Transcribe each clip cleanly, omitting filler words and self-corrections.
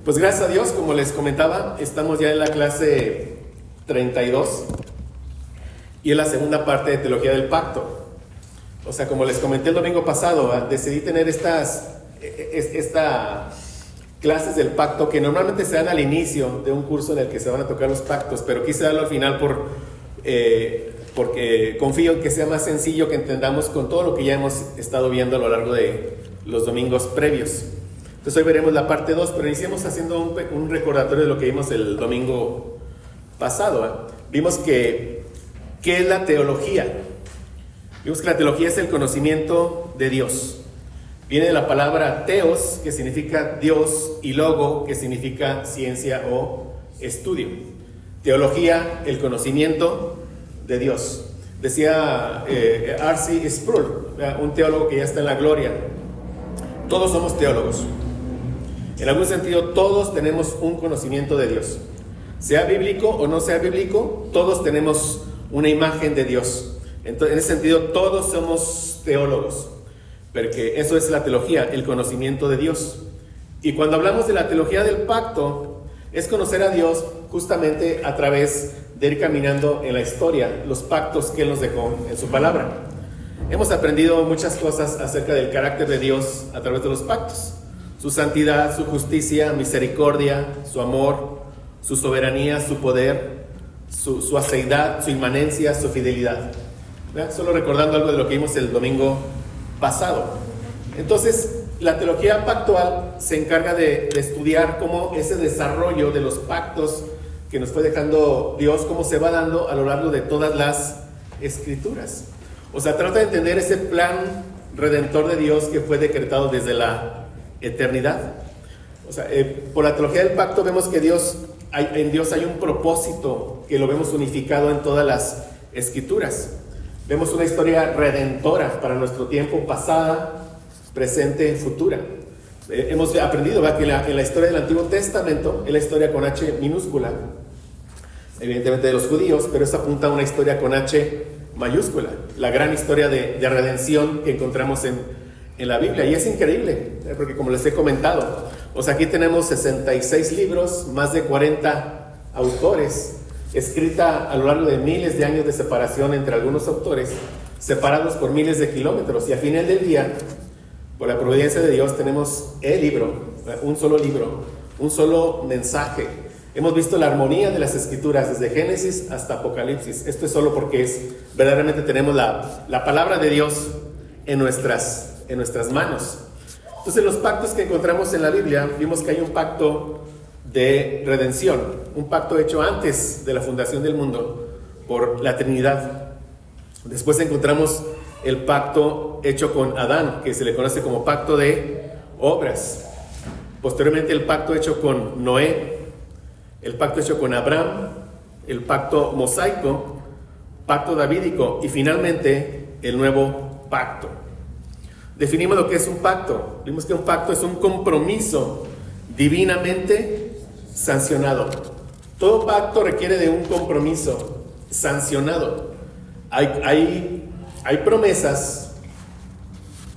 Pues gracias a Dios, como les comentaba, estamos ya en la clase 32 y en la segunda parte de Teología del Pacto. O sea, como les comenté el domingo pasado, decidí tener estas clases del pacto que normalmente se dan al inicio de un curso en el que se van a tocar los pactos, pero quise darlo al final porque confío en que sea más sencillo que entendamos con todo lo que ya hemos estado viendo a lo largo de los domingos previos. Entonces hoy veremos la parte 2, pero iniciemos haciendo un recordatorio de lo que vimos el domingo pasado. Vimos ¿qué es la teología? Vimos que la teología es el conocimiento de Dios. Viene de la palabra theos, que significa Dios, y logo, que significa ciencia o estudio. Teología, el conocimiento de Dios. Decía R.C. Sproul, un teólogo que ya está en la gloria: todos somos teólogos. En algún sentido, todos tenemos un conocimiento de Dios. Sea bíblico o no sea bíblico, todos tenemos una imagen de Dios. Entonces, en ese sentido, todos somos teólogos, porque eso es la teología, el conocimiento de Dios. Y cuando hablamos de la teología del pacto, es conocer a Dios justamente a través de ir caminando en la historia, los pactos que Él nos dejó en su palabra. Hemos aprendido muchas cosas acerca del carácter de Dios a través de los pactos: su santidad, su justicia, misericordia, su amor, su soberanía, su poder, su aceidad, su inmanencia, su fidelidad. Solo recordando algo de lo que vimos el domingo pasado. Entonces, la teología pactual se encarga de estudiar cómo ese desarrollo de los pactos que nos fue dejando Dios, cómo se va dando a lo largo de todas las escrituras. O sea, trata de entender ese plan redentor de Dios que fue decretado desde la eternidad. O sea, por la teología del pacto vemos que en Dios hay un propósito que lo vemos unificado en todas las escrituras. Vemos una historia redentora para nuestro tiempo, pasada, presente, futura. Hemos aprendido que en la historia del Antiguo Testamento es la historia con H minúscula, evidentemente de los judíos, pero eso apunta a una historia con H mayúscula, la gran historia de redención que encontramos en la Biblia. Y es increíble, porque como les he comentado, o sea, aquí tenemos 66 libros, más de 40 autores, escrita a lo largo de miles de años de separación entre algunos autores, separados por miles de kilómetros, y al final del día, por la providencia de Dios, tenemos el libro, un solo mensaje. Hemos visto la armonía de las escrituras desde Génesis hasta Apocalipsis. Esto es solo porque verdaderamente tenemos la palabra de Dios en nuestras manos. Entonces, los pactos que encontramos en la Biblia, vimos que hay un pacto de redención, un pacto hecho antes de la fundación del mundo por la Trinidad. Después encontramos el pacto hecho con Adán, que se le conoce como pacto de obras. Posteriormente, el pacto hecho con Noé, el pacto hecho con Abraham, el pacto mosaico, pacto davídico y finalmente el nuevo pacto. Definimos lo que es un pacto. Vimos que un pacto es un compromiso divinamente sancionado. Todo pacto requiere de un compromiso sancionado. Hay promesas,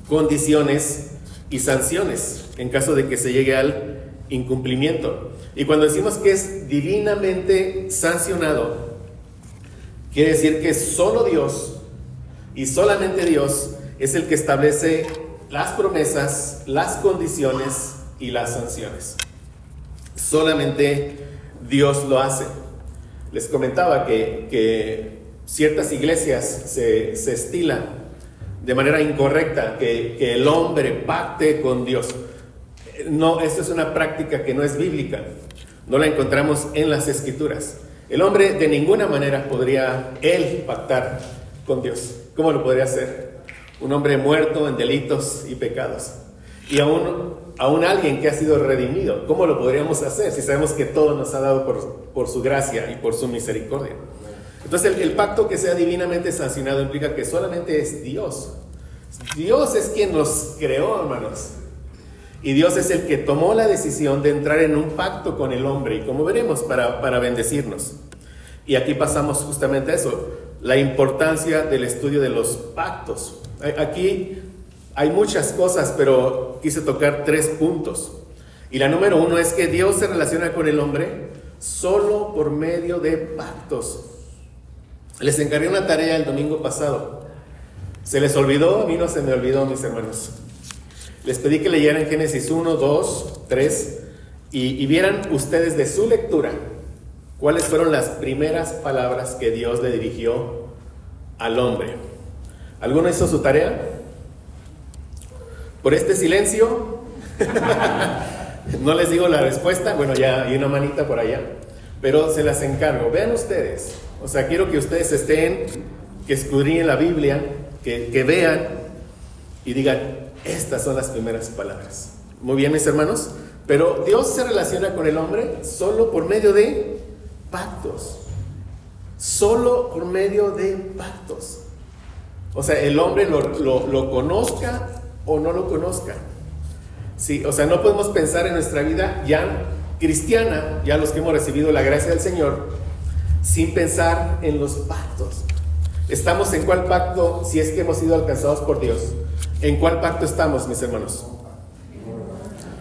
condiciones y sanciones en caso de que se llegue al incumplimiento. Y cuando decimos que es divinamente sancionado, quiere decir que solo Dios y solamente Dios es el que establece las promesas, las condiciones y las sanciones. Solamente Dios lo hace. Les comentaba que ciertas iglesias se estilan de manera incorrecta, que el hombre pacte con Dios. No, esto es una práctica que no es bíblica. No la encontramos en las escrituras. El hombre de ninguna manera podría él pactar con Dios. ¿Cómo lo podría hacer? Un hombre muerto en delitos y pecados. Y aún alguien que ha sido redimido. ¿Cómo lo podríamos hacer si sabemos que todo nos ha dado por su gracia y por su misericordia? Entonces el pacto que sea divinamente sancionado implica que solamente es Dios. Dios es quien nos creó, hermanos. Y Dios es el que tomó la decisión de entrar en un pacto con el hombre, y como veremos, para bendecirnos. Y aquí pasamos justamente a eso, la importancia del estudio de los pactos. Aquí hay muchas cosas, pero quise tocar 3 puntos. Y la número 1 es que Dios se relaciona con el hombre solo por medio de pactos. Les encargué una tarea el domingo pasado. ¿Se les olvidó? A mí no se me olvidó, mis hermanos. Les pedí que leyeran Génesis 1, 2, 3 y vieran ustedes de su lectura cuáles fueron las primeras palabras que Dios le dirigió al hombre. ¿Alguno hizo su tarea? Por este silencio no les digo la respuesta. Bueno, ya hay una manita por allá, pero se las encargo. Vean ustedes, o sea, quiero que ustedes estén, que escudriñen la Biblia, que vean y digan, estas son las primeras palabras. Muy bien, mis hermanos, pero Dios se relaciona con el hombre solo por medio de pactos. Solo por medio de pactos. O sea, el hombre lo conozca o no lo conozca. Sí, o sea, no podemos pensar en nuestra vida ya cristiana, ya los que hemos recibido la gracia del Señor, sin pensar en los pactos. ¿Estamos en cuál pacto si es que hemos sido alcanzados por Dios? ¿En cuál pacto estamos, mis hermanos?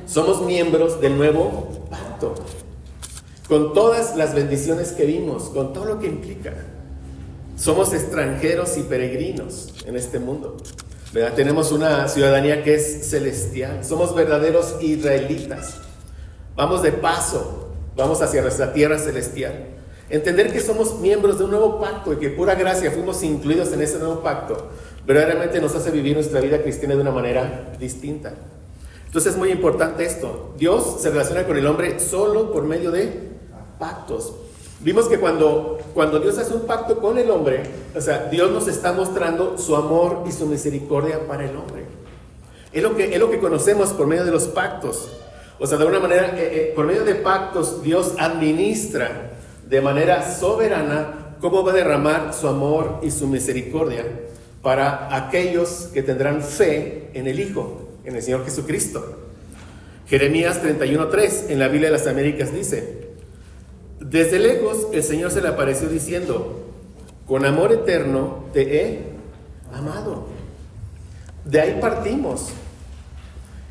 Somos miembros del nuevo pacto, con todas las bendiciones que vimos, con todo lo que implica. Somos extranjeros y peregrinos en este mundo, ¿verdad? Tenemos una ciudadanía que es celestial. Somos verdaderos israelitas. Vamos de paso, vamos hacia nuestra tierra celestial. Entender que somos miembros de un nuevo pacto y que pura gracia fuimos incluidos en ese nuevo pacto, verdaderamente nos hace vivir nuestra vida cristiana de una manera distinta. Entonces es muy importante esto. Dios se relaciona con el hombre solo por medio de pactos. Vimos que cuando Dios hace un pacto con el hombre, o sea, Dios nos está mostrando su amor y su misericordia para el hombre. Es lo que conocemos por medio de los pactos. O sea, de alguna manera, por medio de pactos, Dios administra de manera soberana cómo va a derramar su amor y su misericordia para aquellos que tendrán fe en el Hijo, en el Señor Jesucristo. Jeremías 31:3 en la Biblia de las Américas dice: desde lejos el Señor se le apareció diciendo, con amor eterno te he amado. De ahí partimos.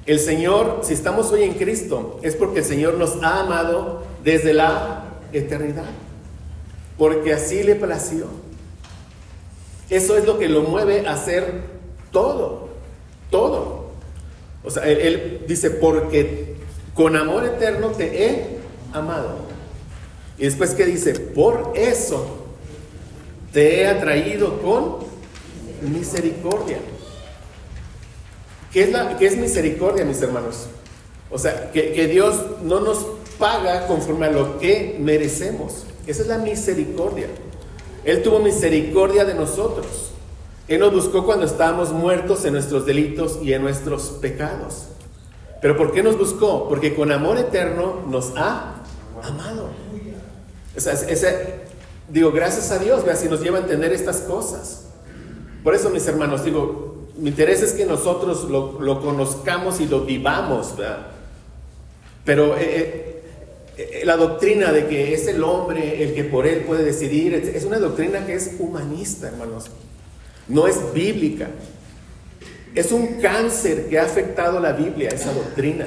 El Señor, si estamos hoy en Cristo, es porque el Señor nos ha amado desde la eternidad, porque así le plació. Eso es lo que lo mueve a hacer todo. O sea, él dice, porque con amor eterno te he amado. Y después, ¿qué dice? Por eso te he atraído con misericordia. ¿Qué es misericordia, mis hermanos? O sea, que Dios no nos paga conforme a lo que merecemos. Esa es la misericordia. Él tuvo misericordia de nosotros. Él nos buscó cuando estábamos muertos en nuestros delitos y en nuestros pecados. ¿Pero por qué nos buscó? Porque con amor eterno nos ha amado. O sea, digo, gracias a Dios, ¿verdad? Si nos lleva a entender estas cosas. Por eso, mis hermanos, digo, mi interés es que nosotros lo conozcamos y lo vivamos, ¿verdad? Pero la doctrina de que es el hombre el que por él puede decidir, es una doctrina que es humanista, hermanos. No es bíblica. Es un cáncer que ha afectado la Biblia, esa doctrina.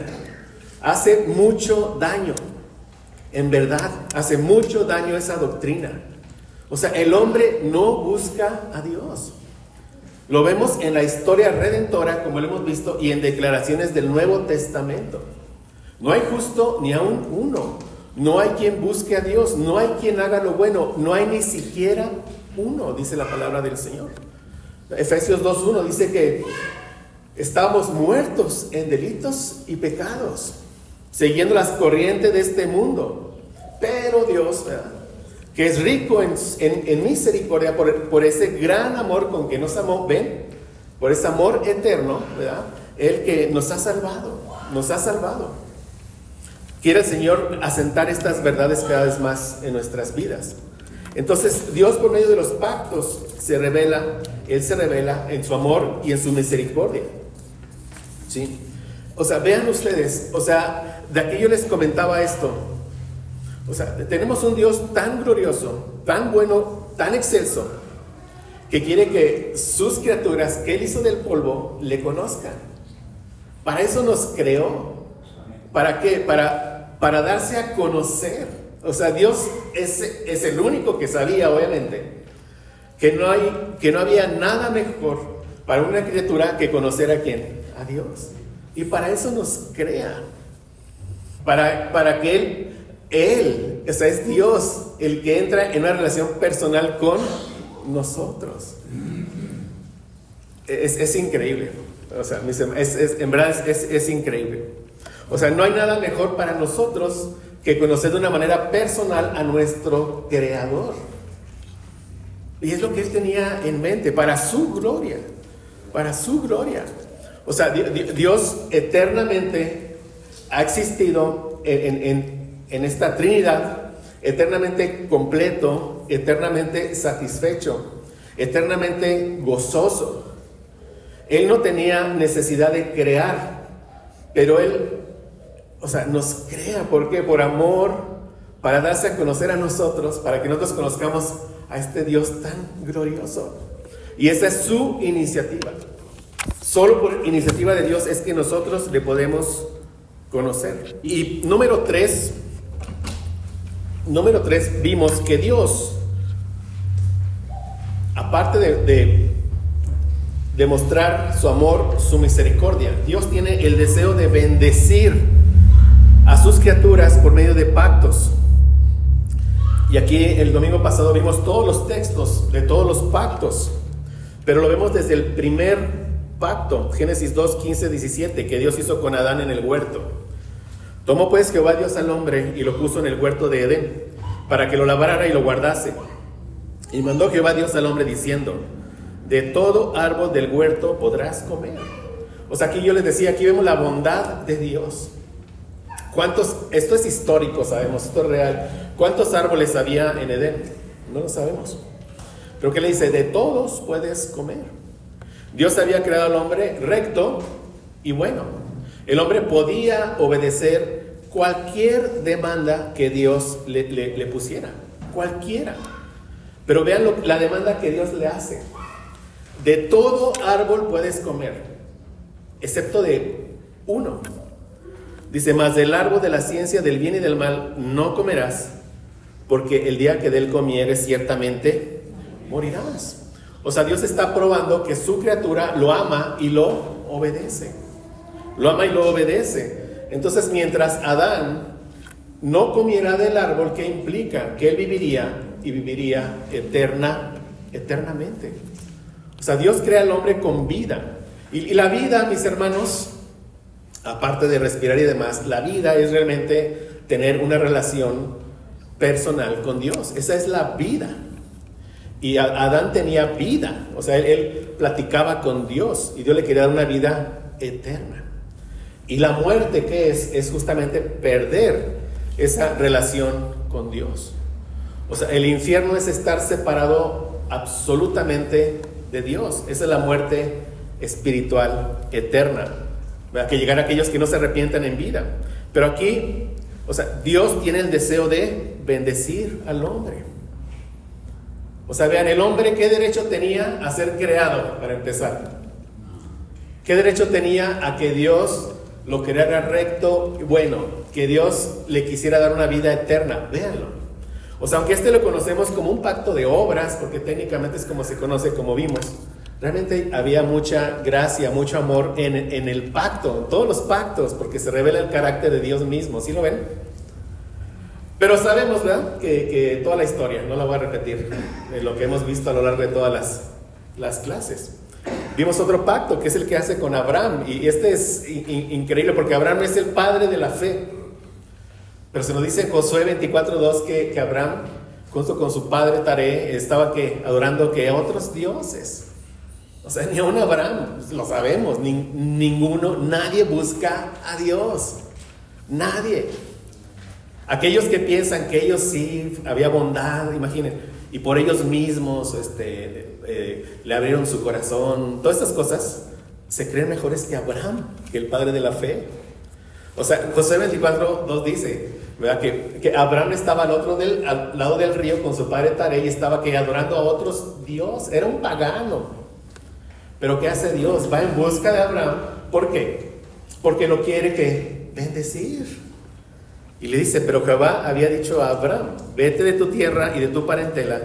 Hace mucho daño. En verdad, hace mucho daño esa doctrina. O sea, el hombre no busca a Dios. Lo vemos en la historia redentora, como lo hemos visto, y en declaraciones del Nuevo Testamento. No hay justo ni aún uno. No hay quien busque a Dios. No hay quien haga lo bueno. No hay ni siquiera uno, dice la palabra del Señor. Efesios 2:1 dice que estábamos muertos en delitos y pecados, siguiendo las corrientes de este mundo. Pero Dios, ¿verdad?, que es rico en misericordia por ese gran amor con que nos amó, ven, por ese amor eterno, ¿verdad?, el que nos ha salvado, Quiere el Señor asentar estas verdades cada vez más en nuestras vidas. Entonces, Dios por medio de los pactos Él se revela en su amor y en su misericordia. ¿Sí? O sea, vean ustedes, o sea, de aquí yo les comentaba esto. O sea, tenemos un Dios tan glorioso, tan bueno, tan excelso, que quiere que sus criaturas que Él hizo del polvo le conozcan. Para eso nos creó. ¿Para qué? Para darse a conocer. O sea, Dios es el único que sabía, obviamente, que no había nada mejor para una criatura que conocer a ¿quién? A Dios. Y para eso nos crea. Para que Él, o sea, es Dios el que entra en una relación personal con nosotros. Es increíble. O sea, en verdad es increíble. O sea, no hay nada mejor para nosotros que conocer de una manera personal a nuestro Creador. Y es lo que Él tenía en mente, para su gloria. Para su gloria. O sea, Dios eternamente ha existido en esta Trinidad, eternamente completo, eternamente satisfecho, eternamente gozoso. Él no tenía necesidad de crear, pero Él, o sea, nos crea. ¿Por qué? Por amor, para darse a conocer a nosotros, para que nosotros conozcamos a este Dios tan glorioso. Y esa es su iniciativa. Solo por iniciativa de Dios es que nosotros le podemos conocer. Y número 3, vimos que Dios, aparte de mostrar su amor, su misericordia, Dios tiene el deseo de bendecir a sus criaturas por medio de pactos. Y aquí el domingo pasado vimos todos los textos de todos los pactos, pero lo vemos desde el primer pacto, Génesis 2, 15, 17, que Dios hizo con Adán en el huerto. Tomó pues Jehová Dios al hombre y lo puso en el huerto de Edén, para que lo labrara y lo guardase. Y mandó Jehová Dios al hombre diciendo: de todo árbol del huerto podrás comer. O sea, aquí yo les decía, aquí vemos la bondad de Dios. Esto es histórico, sabemos, esto es real. ¿Cuántos árboles había en Edén? No lo sabemos. Pero ¿qué le dice? De todos puedes comer. Dios había creado al hombre recto y bueno. El hombre podía obedecer cualquier demanda que Dios le pusiera. Cualquiera. Pero vean la demanda que Dios le hace. De todo árbol puedes comer, excepto de uno. Dice: mas del árbol de la ciencia del bien y del mal no comerás, porque el día que de él comieres ciertamente morirás. O sea, Dios está probando que su criatura lo ama y lo obedece. Lo ama y lo obedece. Entonces, mientras Adán no comiera del árbol, ¿qué implica? Que él viviría y viviría eternamente. O sea, Dios crea al hombre con vida. Y la vida, mis hermanos, aparte de respirar y demás, la vida es realmente tener una relación personal con Dios. Esa es la vida. Y Adán tenía vida. O sea, él platicaba con Dios y Dios le quería dar una vida eterna. Y la muerte, ¿qué es? Es justamente perder esa relación con Dios. O sea, el infierno es estar separado absolutamente de Dios. Esa es la muerte espiritual eterna, ¿verdad? Que llegará a aquellos que no se arrepientan en vida. Pero aquí, o sea, Dios tiene el deseo de bendecir al hombre. O sea, vean, el hombre, ¿qué derecho tenía a ser creado, para empezar? ¿Qué derecho tenía a que Dios lo creara recto y bueno? Que Dios le quisiera dar una vida eterna. Véanlo. O sea, aunque lo conocemos como un pacto de obras, porque técnicamente es como se conoce, como vimos, realmente había mucha gracia, mucho amor en el pacto, en todos los pactos, porque se revela el carácter de Dios mismo. ¿Sí lo ven? Pero sabemos, ¿verdad? Que toda la historia, no la voy a repetir, lo que hemos visto a lo largo de todas las clases. Vimos otro pacto, que es el que hace con Abraham, y este es increíble, porque Abraham es el padre de la fe. Pero se nos dice en Josué 24:2 que Abraham, junto con su padre Taré, estaba adorando a otros dioses. O sea, ni a un Abraham, lo sabemos, nadie busca a Dios. Nadie. Aquellos que piensan que ellos sí, había bondad, imaginen, y por ellos mismos le abrieron su corazón, todas estas cosas, se creen mejores que Abraham, que el padre de la fe. O sea, Josué 24:2 dice, ¿verdad? Que Abraham estaba al lado del río con su padre Taré y estaba adorando a otros dioses. Era un pagano. Pero ¿qué hace Dios? Va en busca de Abraham. ¿Por qué? Porque no quiere que bendecir. Y le dice, pero Jehová había dicho a Abraham, vete de tu tierra y de tu parentela,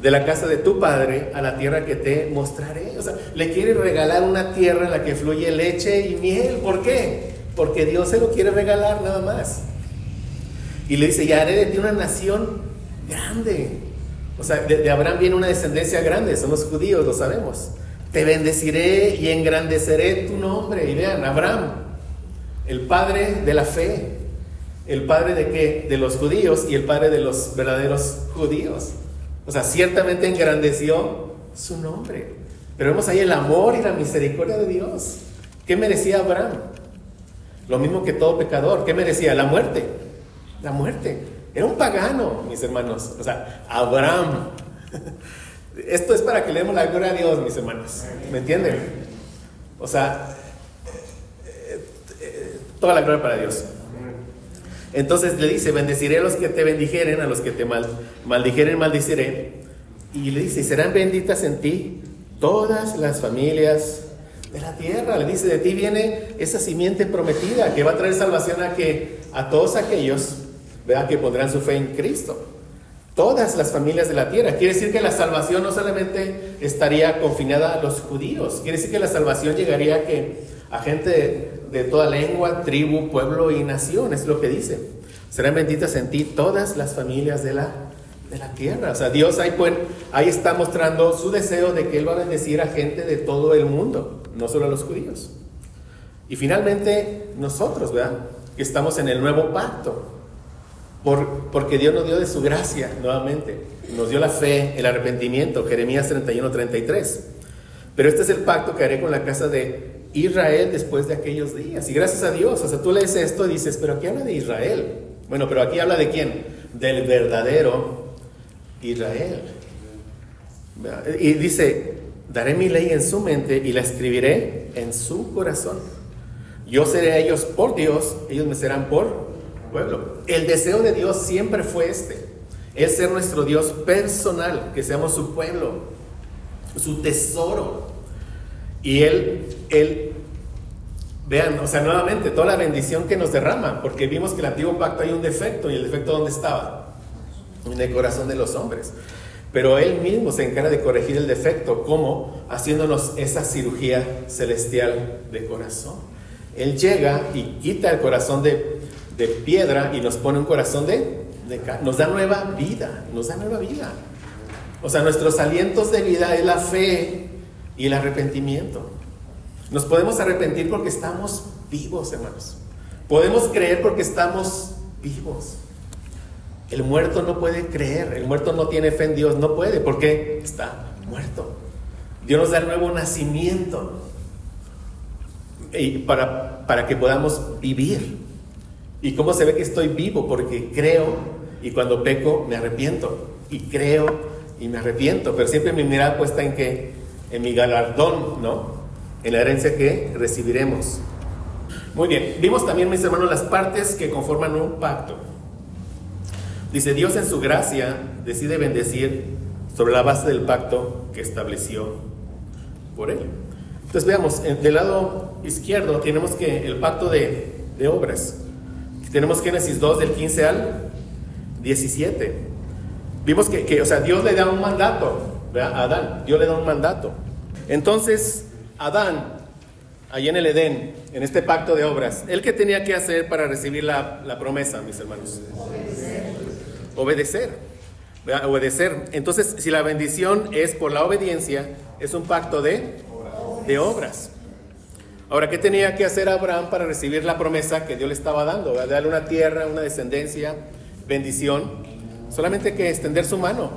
de la casa de tu padre, a la tierra que te mostraré. O sea, le quiere regalar una tierra en la que fluye leche y miel. ¿Por qué? Porque Dios se lo quiere regalar nada más. Y le dice, y haré de ti una nación grande. O sea, de Abraham viene una descendencia grande, son los judíos, lo sabemos. Te bendeciré y engrandeceré tu nombre. Y vean, Abraham, el padre de la fe. ¿El padre de qué? De los judíos y el padre de los verdaderos judíos. O sea, ciertamente engrandeció su nombre. Pero vemos ahí el amor y la misericordia de Dios. ¿Qué merecía Abraham? Lo mismo que todo pecador. ¿Qué merecía? La muerte. La muerte. Era un pagano, mis hermanos. O sea, Abraham. Esto es para que le demos la gloria a Dios, mis hermanos. ¿Me entienden? O sea, toda la gloria para Dios. Entonces le dice, bendeciré a los que te bendijeren, a los que te maldijeren, maldiciré. Y le dice, serán benditas en ti todas las familias de la tierra. Le dice, de ti viene esa simiente prometida que va a traer salvación a todos aquellos, ¿verdad?, que pondrán su fe en Cristo. Todas las familias de la tierra. Quiere decir que la salvación no solamente estaría confinada a los judíos. Quiere decir que la salvación llegaría a gente de toda lengua, tribu, pueblo y nación. Es lo que dice. Serán benditas en ti todas las familias de la tierra. O sea, Dios ahí está mostrando su deseo de que Él va a bendecir a gente de todo el mundo, no solo a los judíos. Y finalmente nosotros, ¿verdad?, que estamos en el nuevo pacto. Porque Dios nos dio de su gracia nuevamente. Nos dio la fe, el arrepentimiento. Jeremías 31:33. Pero este es el pacto que haré con la casa de Israel después de aquellos días. Y gracias a Dios, o sea, tú lees esto y dices, pero aquí habla de Israel. Bueno, pero aquí habla de ¿quién? Del verdadero Israel. Y dice, daré mi ley en su mente y la escribiré en su corazón. Yo seré a ellos por Dios, ellos me serán por pueblo. El deseo de Dios siempre fue el ser nuestro Dios personal, que seamos su pueblo, su tesoro. Y Él, vean, o sea, nuevamente, toda la bendición que nos derrama, porque vimos que el antiguo pacto hay un defecto, y el defecto ¿dónde estaba? En el corazón de los hombres. Pero Él mismo se encarga de corregir el defecto, ¿cómo? Haciéndonos esa cirugía celestial de corazón. Él llega y quita el corazón de piedra y nos pone un corazón de carne. Nos da nueva vida, O sea, nuestros alientos de vida es la fe y el arrepentimiento. Nos podemos arrepentir porque estamos vivos, hermanos. Podemos creer porque estamos vivos. El muerto no puede creer, el muerto no tiene fe en Dios, no puede porque está muerto. Dios nos da el nuevo nacimiento y para que podamos vivir. ¿Y cómo se ve que estoy vivo? Porque creo, y cuando peco me arrepiento, y creo y me arrepiento, pero siempre mi mirada puesta en ¿qué? En mi galardón, ¿no? En la herencia que recibiremos. Muy bien, vimos también, mis hermanos, las partes que conforman un pacto. Dice, Dios en su gracia decide bendecir sobre la base del pacto que estableció por Él. Entonces veamos, del lado izquierdo tenemos que el pacto de obras. Tenemos Génesis 2 del 15 al 17. Vimos que o sea, Dios le da un mandato, ¿verdad? A Adán, Dios le da un mandato. Entonces, Adán, allí en el Edén, en este pacto de obras, ¿él qué tenía que hacer para recibir la promesa, mis hermanos? Obedecer. ¿Verdad? Obedecer. Entonces, si la bendición es por la obediencia, es un pacto de obras. Ahora, ¿qué tenía que hacer Abraham para recibir la promesa que Dios le estaba dando? ¿Verdad? Darle una tierra, una descendencia, bendición. Solamente que extender su mano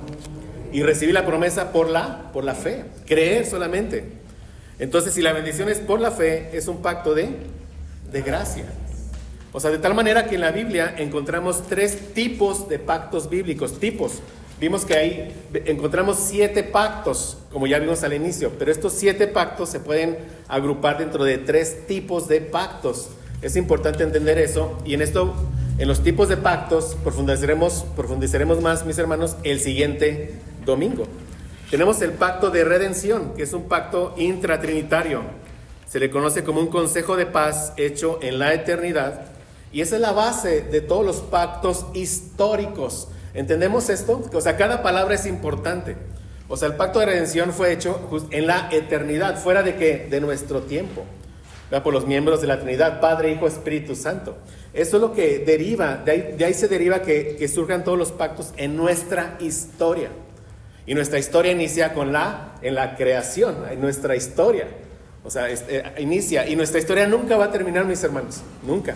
y recibir la promesa por la fe. Creer solamente. Entonces, si la bendición es por la fe, es un pacto de gracia. O sea, de tal manera que en la Biblia encontramos 3 tipos de pactos bíblicos. Tipos. Vimos que ahí encontramos 7 pactos, como ya vimos al inicio, pero estos 7 pactos se pueden agrupar dentro de 3 tipos de pactos. Es importante entender eso, y en los tipos de pactos profundizaremos más, mis hermanos, el siguiente domingo. Tenemos el pacto de redención, que es un pacto intratrinitario. Se le conoce como un consejo de paz hecho en la eternidad Y esa es la base de todos los pactos históricos. ¿Entendemos esto? O sea, cada palabra es importante. O sea, el pacto de redención fue hecho en la eternidad, fuera de ¿qué? De nuestro tiempo, ¿verdad? Por los miembros de la Trinidad, Padre, Hijo, Espíritu Santo. Eso es lo que deriva, de ahí se deriva que surjan todos los pactos en nuestra historia. Y nuestra historia inicia en la creación, en nuestra historia. O sea, inicia, y nuestra historia nunca va a terminar, mis hermanos, nunca,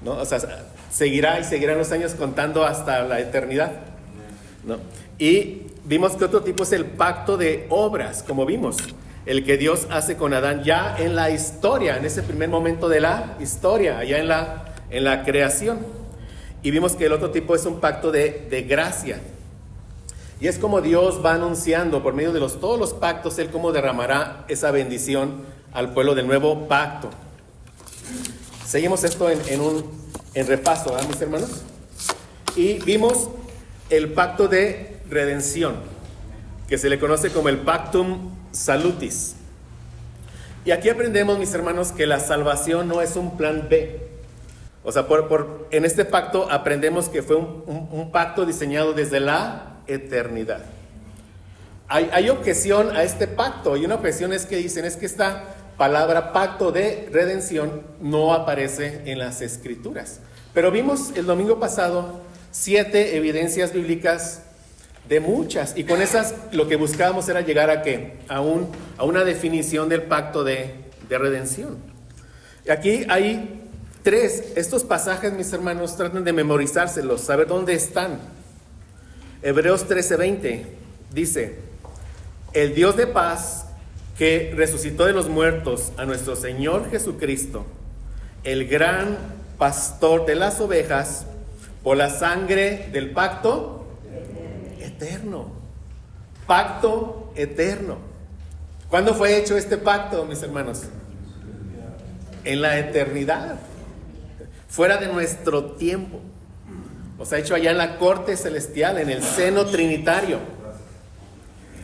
¿no? O sea, seguirán los años contando hasta la eternidad, ¿no? Y vimos que otro tipo es el pacto de obras, como vimos, el que Dios hace con Adán ya en la historia, en ese primer momento de la historia, allá en la creación. Y vimos que el otro tipo es un pacto de gracia. Y es como Dios va anunciando por medio de todos los pactos, Él cómo derramará esa bendición al pueblo del nuevo pacto. Seguimos esto en repaso, ¿verdad, mis hermanos? Y vimos el pacto de redención, que se le conoce como el Pactum Salutis. Y aquí aprendemos, mis hermanos, que la salvación no es un plan B. O sea, en este pacto aprendemos que fue un pacto diseñado desde la eternidad. Hay objeción a este pacto, y una objeción es que dicen, es que esta palabra pacto de redención no aparece en las Escrituras. Pero vimos el domingo pasado 7 evidencias bíblicas de muchas, y con esas lo que buscábamos era llegar a ¿qué? A una definición del pacto de redención. Y aquí hay 3, estos pasajes, mis hermanos, traten de memorizárselos, saber dónde están. Hebreos 13:20 dice: el Dios de paz, que resucitó de los muertos a nuestro Señor Jesucristo, el gran pastor de las ovejas, por la sangre del pacto eterno. Pacto eterno. ¿Cuándo fue hecho este pacto, mis hermanos? En la eternidad, fuera de nuestro tiempo. O sea, hecho allá en la corte celestial, en el seno trinitario.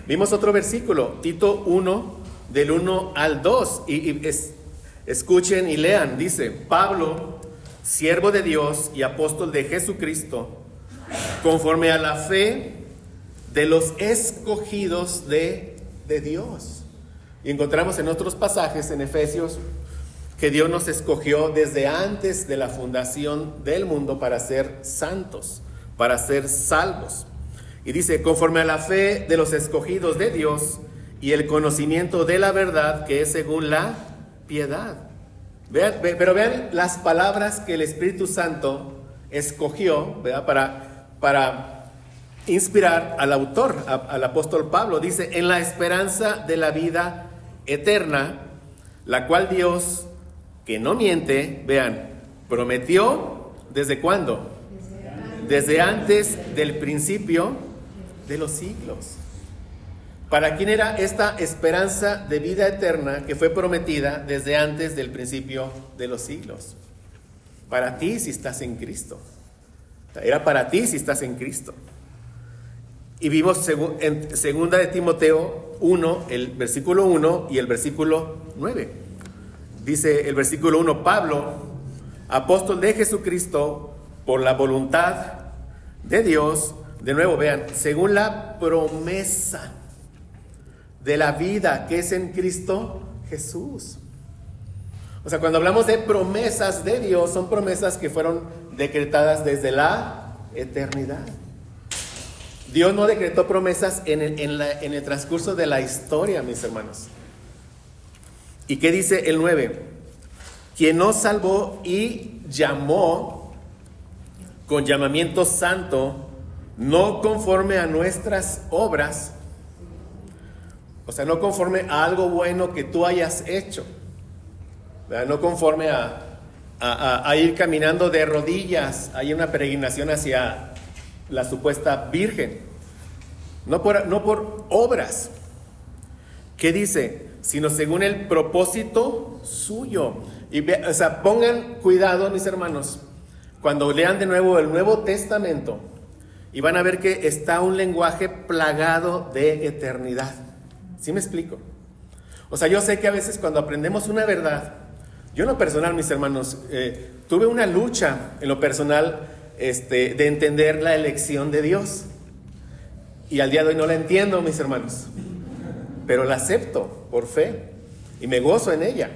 Vimos otro versículo, Tito 1, del 1 al 2. Escuchen y lean. Dice: Pablo, siervo de Dios y apóstol de Jesucristo, conforme a la fe de los escogidos de Dios. Y encontramos en otros pasajes en Efesios que Dios nos escogió desde antes de la fundación del mundo para ser santos, para ser salvos. Y dice: conforme a la fe de los escogidos de Dios y el conocimiento de la verdad que es según la piedad. Pero vean las palabras que el Espíritu Santo escogió, ¿verdad? Para inspirar al autor, al apóstol Pablo. Dice: en la esperanza de la vida eterna, la cual Dios, que no miente, vean, prometió, ¿desde cuándo? Desde antes del principio de los siglos. ¿Para quién era esta esperanza de vida eterna que fue prometida desde antes del principio de los siglos? Para ti si estás en Cristo. Era para ti si estás en Cristo. Y vimos en 2 de Timoteo 1, el versículo 1 y el versículo 9. Dice el versículo 1: Pablo, apóstol de Jesucristo, por la voluntad de Dios, de nuevo vean, según la promesa de la vida que es en Cristo Jesús. O sea, cuando hablamos de promesas de Dios, son promesas que fueron decretadas desde la eternidad. Dios no decretó promesas en el transcurso de la historia, mis hermanos. ¿Y qué dice el 9? Quien nos salvó y llamó con llamamiento santo, no conforme a nuestras obras. O sea, no conforme a algo bueno que tú hayas hecho, ¿verdad? No conforme a ir caminando de rodillas. Hay una peregrinación hacia la supuesta Virgen. No por obras. ¿Qué dice? Sino según el propósito suyo. O sea, pongan cuidado, mis hermanos, cuando lean de nuevo el Nuevo Testamento, y van a ver que está un lenguaje plagado de eternidad. ¿Sí me explico? O sea, yo sé que a veces cuando aprendemos una verdad, Yo en lo personal, mis hermanos, tuve una lucha en lo personal de entender la elección de Dios. Y al día de hoy no la entiendo, mis hermanos, pero la acepto por fe y me gozo en ella.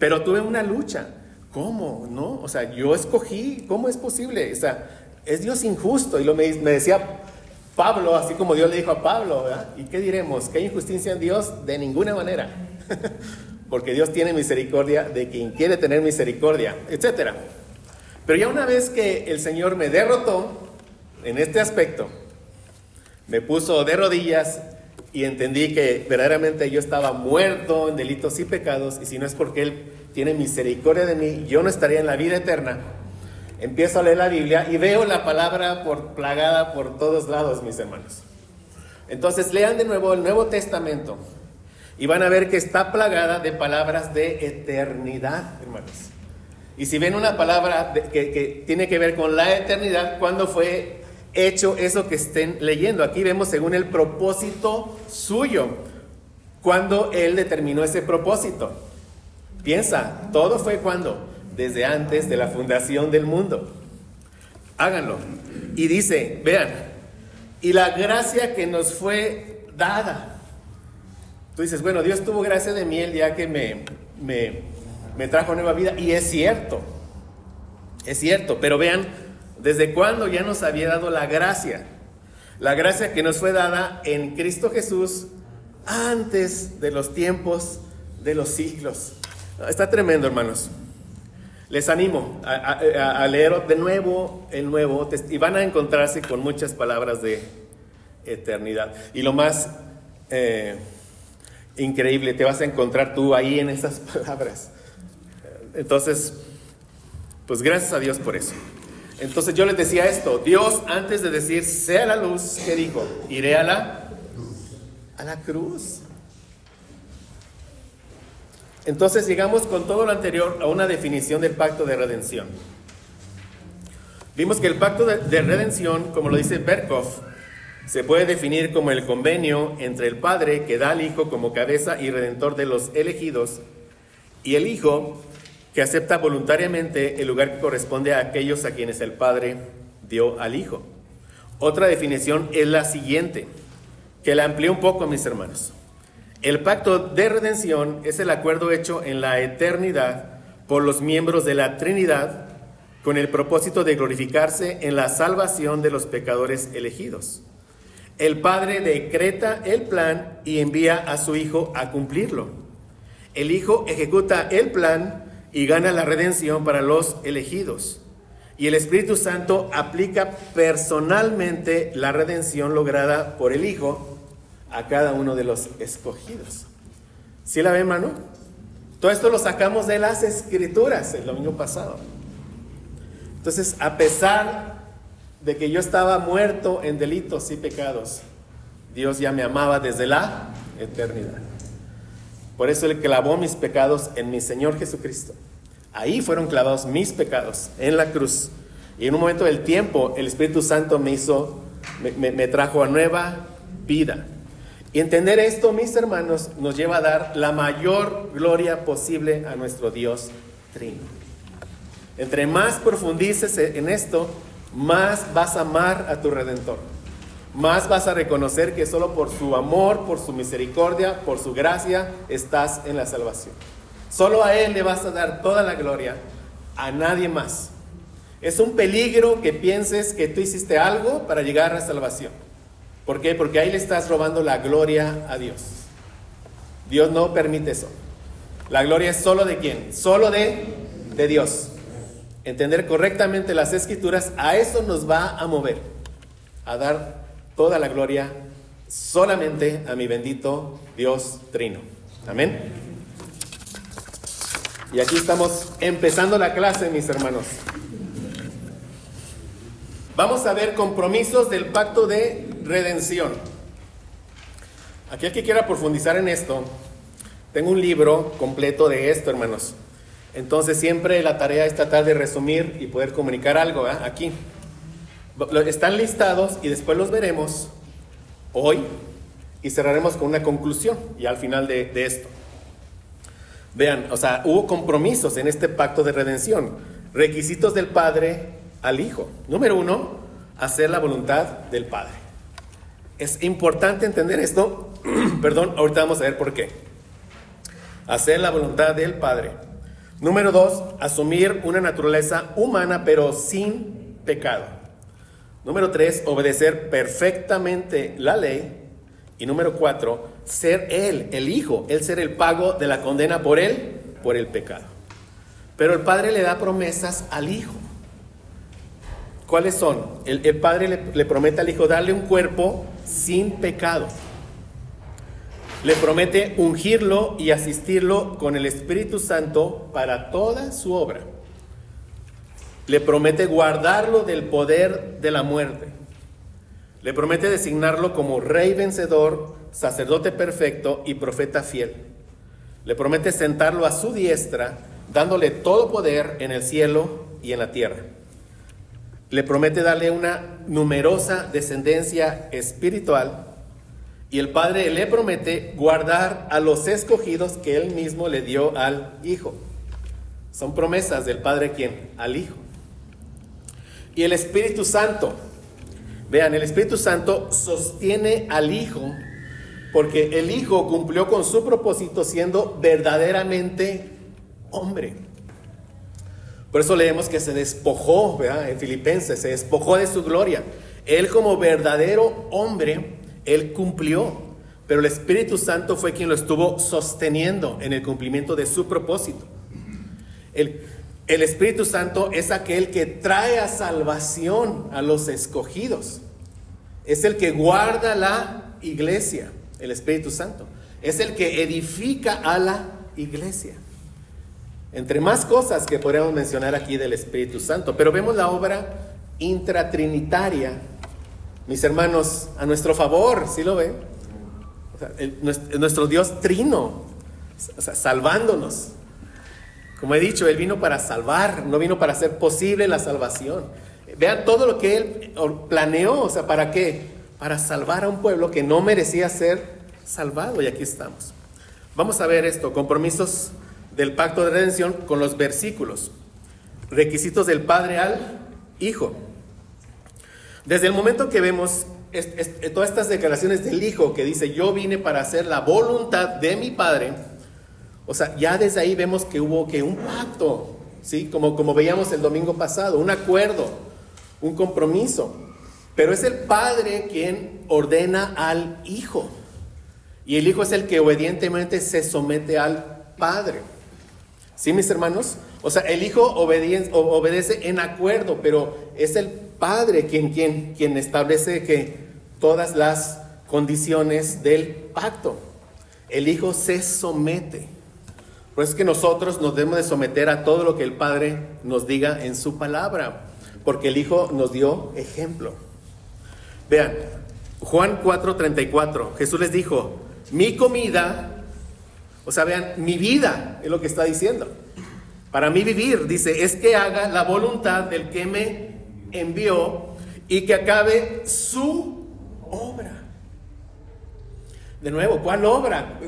Pero tuve una lucha. ¿Cómo? ¿No? O sea, yo escogí. ¿Cómo es posible? O sea, es Dios injusto. Y me decía Pablo, así como Dios le dijo a Pablo, ¿verdad? ¿Y qué diremos? ¿Que hay injusticia en Dios? De ninguna manera. Porque Dios tiene misericordia de quien quiere tener misericordia, etc. Pero ya una vez que el Señor me derrotó en este aspecto, me puso de rodillas y entendí que verdaderamente yo estaba muerto en delitos y pecados, y si no es porque Él tiene misericordia de mí, yo no estaría en la vida eterna. Empiezo a leer la Biblia y veo la palabra plagada por todos lados, mis hermanos. Entonces lean de nuevo el Nuevo Testamento y van a ver que está plagada de palabras de eternidad, hermanos. Y si ven una palabra que tiene que ver con la eternidad, ¿cuándo fue hecho eso que estén leyendo? Aquí vemos según el propósito suyo, cuando Él determinó ese propósito. Piensa, todo fue cuando, desde antes de la fundación del mundo. Háganlo. Y dice, vean, y la gracia que nos fue dada. Tú dices, bueno, Dios tuvo gracia de mí el día que me trajo nueva vida. Y es cierto, pero vean, ¿desde cuándo ya nos había dado la gracia? La gracia que nos fue dada en Cristo Jesús antes de los tiempos de los siglos. Está tremendo, hermanos. Les animo a leer de nuevo el Nuevo Testamento y van a encontrarse con muchas palabras de eternidad. Y lo más increíble, te vas a encontrar tú ahí en esas palabras. Entonces, pues gracias a Dios por eso. Entonces yo les decía esto, Dios antes de decir sea la luz, ¿qué dijo? Iré a la cruz. Entonces llegamos con todo lo anterior a una definición del pacto de redención. Vimos que el pacto de redención, como lo dice Berkhoff, se puede definir como el convenio entre el Padre que da al Hijo como cabeza y redentor de los elegidos, y el Hijo que acepta voluntariamente el lugar que corresponde a aquellos a quienes el Padre dio al Hijo. Otra definición es la siguiente, que la amplío un poco, mis hermanos. El pacto de redención es el acuerdo hecho en la eternidad por los miembros de la Trinidad con el propósito de glorificarse en la salvación de los pecadores elegidos. El Padre decreta el plan y envía a su Hijo a cumplirlo. El Hijo ejecuta el plan y gana la redención para los elegidos. Y el Espíritu Santo aplica personalmente la redención lograda por el Hijo a cada uno de los escogidos. ¿Sí la ven, hermano? Todo esto lo sacamos de las Escrituras el domingo pasado. Entonces, a pesar de que yo estaba muerto en delitos y pecados, Dios ya me amaba desde la eternidad. Por eso Él clavó mis pecados en mi Señor Jesucristo. Ahí fueron clavados mis pecados, en la cruz. Y en un momento del tiempo, el Espíritu Santo me trajo a nueva vida. Y entender esto, mis hermanos, nos lleva a dar la mayor gloria posible a nuestro Dios Trino. Entre más profundices en esto, más vas a amar a tu Redentor. Más vas a reconocer que solo por su amor, por su misericordia, por su gracia, estás en la salvación. Solo a Él le vas a dar toda la gloria, a nadie más. Es un peligro que pienses que tú hiciste algo para llegar a la salvación. ¿Por qué? Porque ahí le estás robando la gloria a Dios. Dios no permite eso. La gloria es solo de ¿quién? Solo de Dios. Entender correctamente las Escrituras, a eso nos va a mover. A dar toda la gloria solamente a mi bendito Dios Trino. Amén. Y aquí estamos empezando la clase, mis hermanos. Vamos a ver compromisos del pacto de redención. Aquel que quiera profundizar en esto, tengo un libro completo de esto, hermanos. Entonces siempre la tarea es tratar de resumir y poder comunicar algo, ¿eh? Aquí. Están listados y después los veremos hoy y cerraremos con una conclusión y al final de esto. Vean, o sea, hubo compromisos en este pacto de redención. Requisitos del Padre al Hijo. Número 1, hacer la voluntad del Padre. Es importante entender esto. Perdón, ahorita vamos a ver por qué. Hacer la voluntad del Padre. Número 2, asumir una naturaleza humana pero sin pecado. Número 3, obedecer perfectamente la ley. Y número 4, ser Él, el Hijo, Él ser el pago de la condena por el pecado. Pero el Padre le da promesas al Hijo. ¿Cuáles son? El Padre le promete al Hijo darle un cuerpo sin pecado. Le promete ungirlo y asistirlo con el Espíritu Santo para toda su obra. Le promete guardarlo del poder de la muerte. Le promete designarlo como rey vencedor, sacerdote perfecto y profeta fiel. Le promete sentarlo a su diestra, dándole todo poder en el cielo y en la tierra. Le promete darle una numerosa descendencia espiritual. Y el Padre le promete guardar a los escogidos que Él mismo le dio al Hijo. Son promesas del Padre, ¿quién? Al Hijo. Y el Espíritu Santo. Vean, el Espíritu Santo sostiene al Hijo porque el Hijo cumplió con su propósito siendo verdaderamente hombre. Por eso leemos que se despojó, ¿verdad? En Filipenses, se despojó de su gloria. Él como verdadero hombre, Él cumplió, pero el Espíritu Santo fue quien lo estuvo sosteniendo en el cumplimiento de su propósito. El Espíritu Santo es aquel que trae a salvación a los escogidos. Es el que guarda la iglesia, el Espíritu Santo. Es el que edifica a la iglesia. Entre más cosas que podríamos mencionar aquí del Espíritu Santo, pero vemos la obra intratrinitaria, mis hermanos, a nuestro favor, ¿sí lo ven? O sea, nuestro Dios trino, o sea, salvándonos. Como he dicho, Él vino para salvar, no vino para hacer posible la salvación. Vean todo lo que Él planeó, o sea, ¿para qué? Para salvar a un pueblo que no merecía ser salvado, y aquí estamos. Vamos a ver esto, compromisos del pacto de redención con los versículos. Requisitos del Padre al Hijo. Desde el momento que vemos todas estas declaraciones del Hijo que dice, yo vine para hacer la voluntad de mi Padre, o sea, ya desde ahí vemos que hubo un pacto, ¿sí? Como veíamos el domingo pasado, un acuerdo, un compromiso. Pero es el Padre quien ordena al Hijo. Y el Hijo es el que obedientemente se somete al Padre. ¿Sí, mis hermanos? O sea, el Hijo obedece en acuerdo, pero es el Padre quien establece que todas las condiciones del pacto. El Hijo se somete. Por eso es que nosotros nos debemos de someter a todo lo que el Padre nos diga en su palabra, porque el Hijo nos dio ejemplo. Vean, Juan 4:34, Jesús les dijo, mi comida, o sea, vean, mi vida es lo que está diciendo. Para mí vivir, dice, es que haga la voluntad del que me envió y que acabe su obra. De nuevo, ¿cuál obra?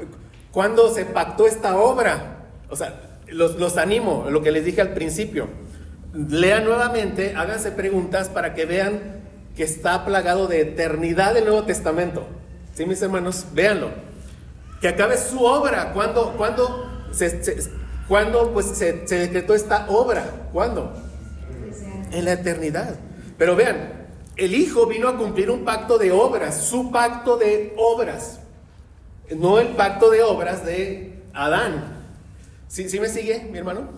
¿Cuándo se pactó esta obra? O sea, los animo, lo que les dije al principio. Lean nuevamente, háganse preguntas para que vean que está plagado de eternidad el Nuevo Testamento. ¿Sí, mis hermanos? Véanlo. Que acabe su obra. ¿Cuándo se decretó esta obra? ¿Cuándo? En la eternidad. Pero vean, el Hijo vino a cumplir un pacto de obras, su pacto de obras. No el pacto de obras de Adán. ¿Sí me sigue, mi hermano?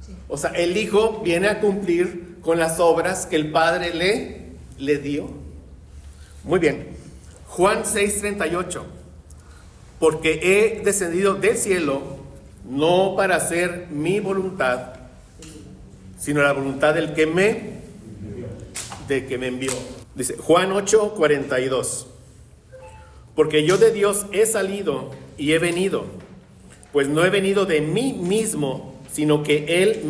Sí. O sea, el Hijo viene a cumplir con las obras que el Padre le dio. Muy bien. Juan 6:38. Porque he descendido del cielo no para hacer mi voluntad, sino la voluntad del que me envió. Dice Juan 8:42. Porque yo de Dios he salido y he venido, pues no he venido de mí mismo, sino que Él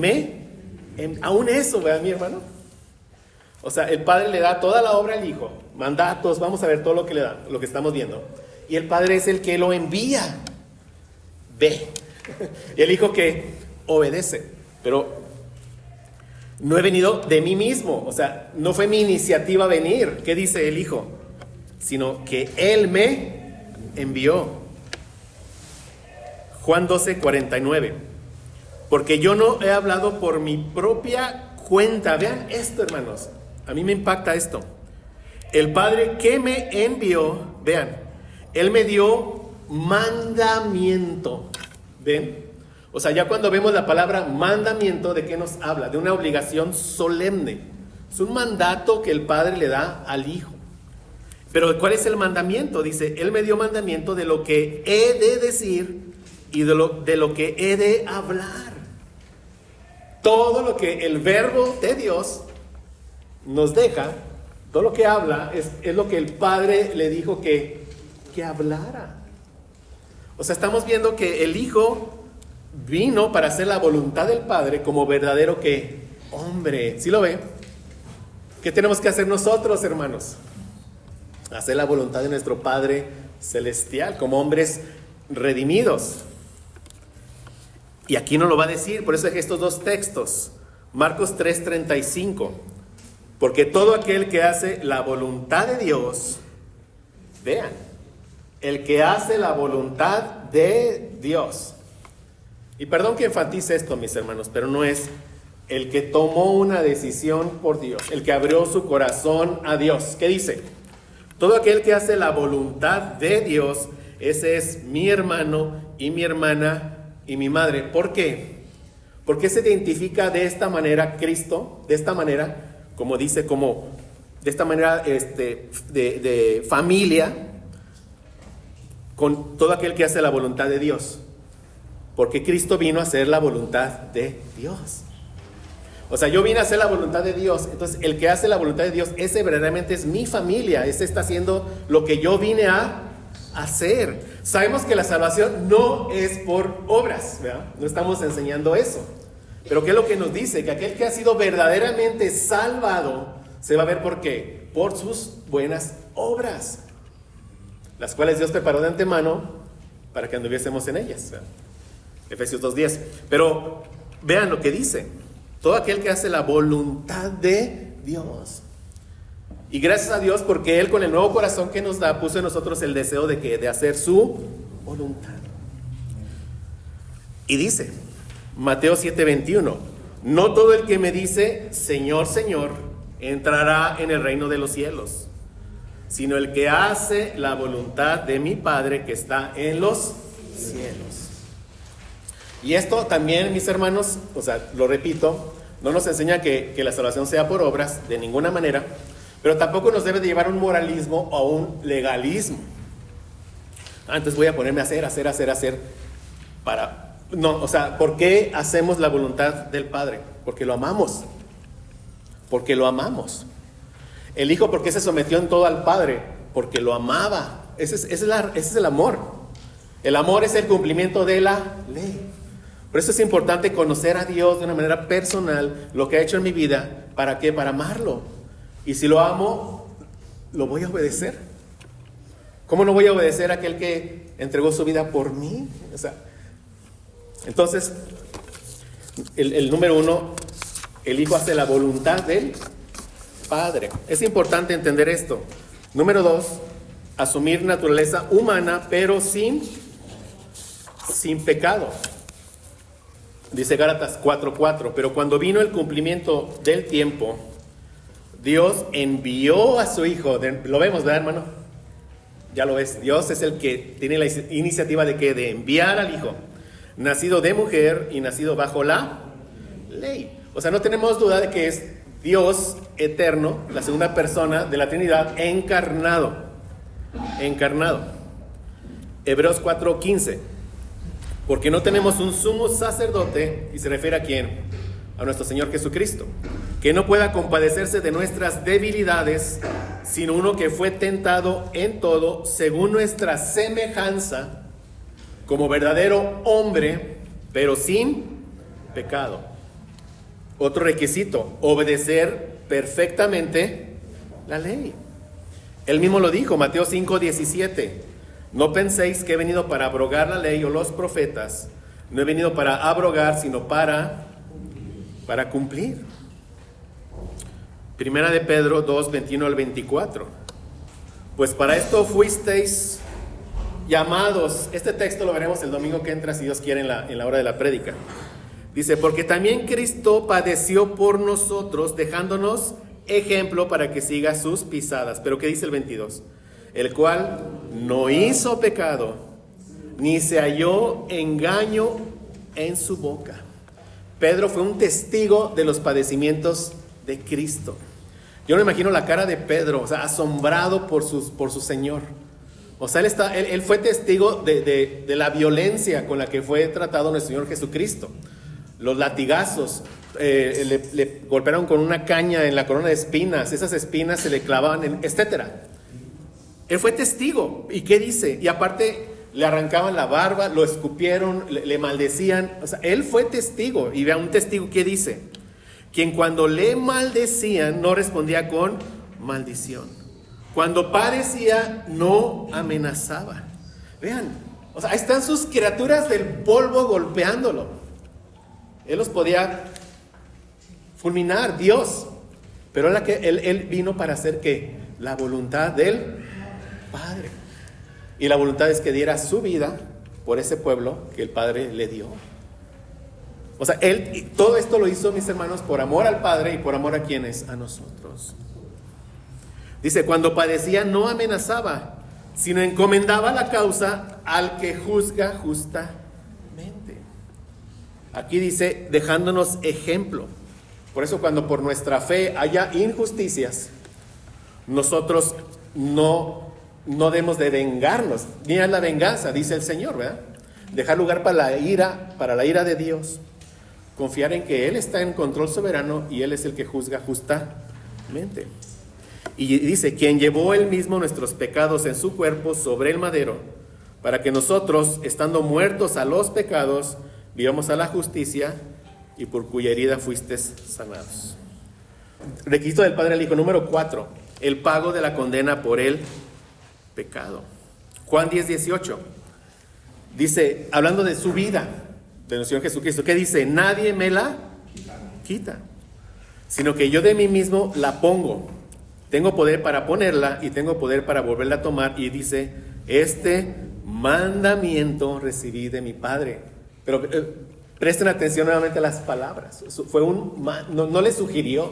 aún eso, ¿verdad, mi hermano? O sea, el Padre le da toda la obra al Hijo, mandatos, vamos a ver todo lo que le da, lo que estamos viendo. Y el Padre es el que lo envía. Ve. Y el Hijo que obedece. Pero no he venido de mí mismo, o sea, no fue mi iniciativa venir. ¿Qué dice el Hijo? Sino que Él me envió. Juan 12:49. Porque yo no he hablado por mi propia cuenta. Vean esto, hermanos. A mí me impacta esto. El Padre que me envió, vean, Él me dio mandamiento. ¿Ven? O sea, ya cuando vemos la palabra mandamiento, ¿de qué nos habla? De una obligación solemne. Es un mandato que el Padre le da al Hijo. Pero ¿cuál es el mandamiento? Dice, Él me dio mandamiento de lo que he de decir y de lo que he de hablar. Todo lo que el verbo de Dios nos deja, todo lo que habla, es lo que el Padre le dijo que hablara. O sea, estamos viendo que el Hijo vino para hacer la voluntad del Padre como verdadero que hombre. ¿Sí lo ve? ¿Qué tenemos que hacer nosotros, hermanos? Hacer la voluntad de nuestro Padre celestial como hombres redimidos. Y aquí nos lo va a decir, por eso es que estos dos textos, Marcos 3:35, porque todo aquel que hace la voluntad de Dios, vean, el que hace la voluntad de Dios. Y perdón que enfatice esto, mis hermanos, pero no es el que tomó una decisión por Dios, el que abrió su corazón a Dios. ¿Qué dice? Todo aquel que hace la voluntad de Dios, ese es mi hermano y mi hermana y mi madre. ¿Por qué? Porque se identifica de esta manera Cristo, de esta manera, como dice, como de esta manera de familia, con todo aquel que hace la voluntad de Dios. Porque Cristo vino a hacer la voluntad de Dios. O sea, yo vine a hacer la voluntad de Dios. Entonces, el que hace la voluntad de Dios, ese verdaderamente es mi familia. Ese está haciendo lo que yo vine a hacer. Sabemos que la salvación no es por obras, ¿verdad? No estamos enseñando eso. Pero ¿qué es lo que nos dice? Que aquel que ha sido verdaderamente salvado se va a ver por qué. Por sus buenas obras, las cuales Dios preparó de antemano para que anduviésemos en ellas, ¿verdad? Efesios 2:10. Pero vean lo que dice. Todo aquel que hace la voluntad de Dios. Y gracias a Dios porque Él con el nuevo corazón que nos da puso en nosotros el deseo de hacer su voluntad. Y dice Mateo 7:21, no todo el que me dice Señor, Señor entrará en el reino de los cielos, sino el que hace la voluntad de mi Padre que está en los cielos. Y esto también, mis hermanos, o sea, lo repito, no nos enseña que la salvación sea por obras de ninguna manera, pero tampoco nos debe de llevar a un moralismo o a un legalismo. Entonces voy a ponerme a hacer para... No, o sea, ¿por qué hacemos la voluntad del Padre? Porque lo amamos. Porque lo amamos. El Hijo, ¿por qué se sometió en todo al Padre? Porque lo amaba. Ese es el amor. El amor es el cumplimiento de la ley. Por eso es importante conocer a Dios de una manera personal, lo que ha hecho en mi vida. ¿Para qué? Para amarlo. Y si lo amo, lo voy a obedecer. ¿Cómo no voy a obedecer a aquel que entregó su vida por mí? O sea, entonces, el número 1, el Hijo hace la voluntad del Padre. Es importante entender esto. Número 2, asumir naturaleza humana, pero sin pecado. Dice Gálatas 4:4, pero cuando vino el cumplimiento del tiempo, Dios envió a su Hijo. Lo vemos, ¿verdad, hermano? Ya lo ves. Dios es el que tiene la iniciativa de enviar al Hijo, nacido de mujer y nacido bajo la ley. O sea, no tenemos duda de que es Dios eterno, la segunda persona de la Trinidad, encarnado. Hebreos 4:15. Porque no tenemos un sumo sacerdote, y se refiere a quién, a nuestro Señor Jesucristo, que no pueda compadecerse de nuestras debilidades, sino uno que fue tentado en todo según nuestra semejanza, como verdadero hombre, pero sin pecado. Otro requisito, obedecer perfectamente la ley. Él mismo lo dijo, Mateo 5:17. No penséis que he venido para abrogar la ley o los profetas. No he venido para abrogar, sino para cumplir. Primera de Pedro 2, 21 al 24. Pues para esto fuisteis llamados. Este texto lo veremos el domingo que entra, si Dios quiere, en la hora de la prédica. Dice, porque también Cristo padeció por nosotros, dejándonos ejemplo para que siga sus pisadas. Pero ¿qué dice el 22? El cual no hizo pecado, ni se halló engaño en su boca. Pedro fue un testigo de los padecimientos de Cristo. Yo me imagino la cara de Pedro, o sea, asombrado por su Señor. O sea, él fue testigo de la violencia con la que fue tratado nuestro Señor Jesucristo. Los latigazos, le golpearon con una caña en la corona de espinas, esas espinas se le clavaban, etcétera. Él fue testigo. ¿Y qué dice? Y aparte le arrancaban la barba, lo escupieron, le maldecían. O sea, él fue testigo. Y vea, un testigo, ¿qué dice? Quien cuando le maldecían no respondía con maldición. Cuando padecía no amenazaba. Vean, o sea, ahí están sus criaturas del polvo golpeándolo. Él los podía fulminar, Dios. Pero él vino para hacer ¿qué? La voluntad del Padre. Y la voluntad es que diera su vida por ese pueblo que el Padre le dio. O sea, todo esto lo hizo, mis hermanos, por amor al Padre y por amor a quienes, a nosotros. Dice, cuando padecía no amenazaba, sino encomendaba la causa al que juzga justamente. Aquí dice, dejándonos ejemplo. Por eso cuando por nuestra fe haya injusticias, nosotros no debemos de vengarnos. Ni es la venganza, dice el Señor, ¿verdad? Dejar lugar para la ira de Dios. Confiar en que Él está en control soberano y Él es el que juzga justamente. Y dice, quien llevó Él mismo nuestros pecados en su cuerpo sobre el madero, para que nosotros, estando muertos a los pecados, vivamos a la justicia, y por cuya herida fuisteis sanados. Requisito del Padre al Hijo. Número 4, el pago de la condena por el pecado. Juan 10, 18. Dice, hablando de su vida, de nuestro Señor Jesucristo, ¿qué dice? Nadie me la quita, sino que yo de mí mismo la pongo. Tengo poder para ponerla y tengo poder para volverla a tomar. Y dice, este mandamiento recibí de mi Padre. Pero presten atención nuevamente a las palabras. No le sugirió,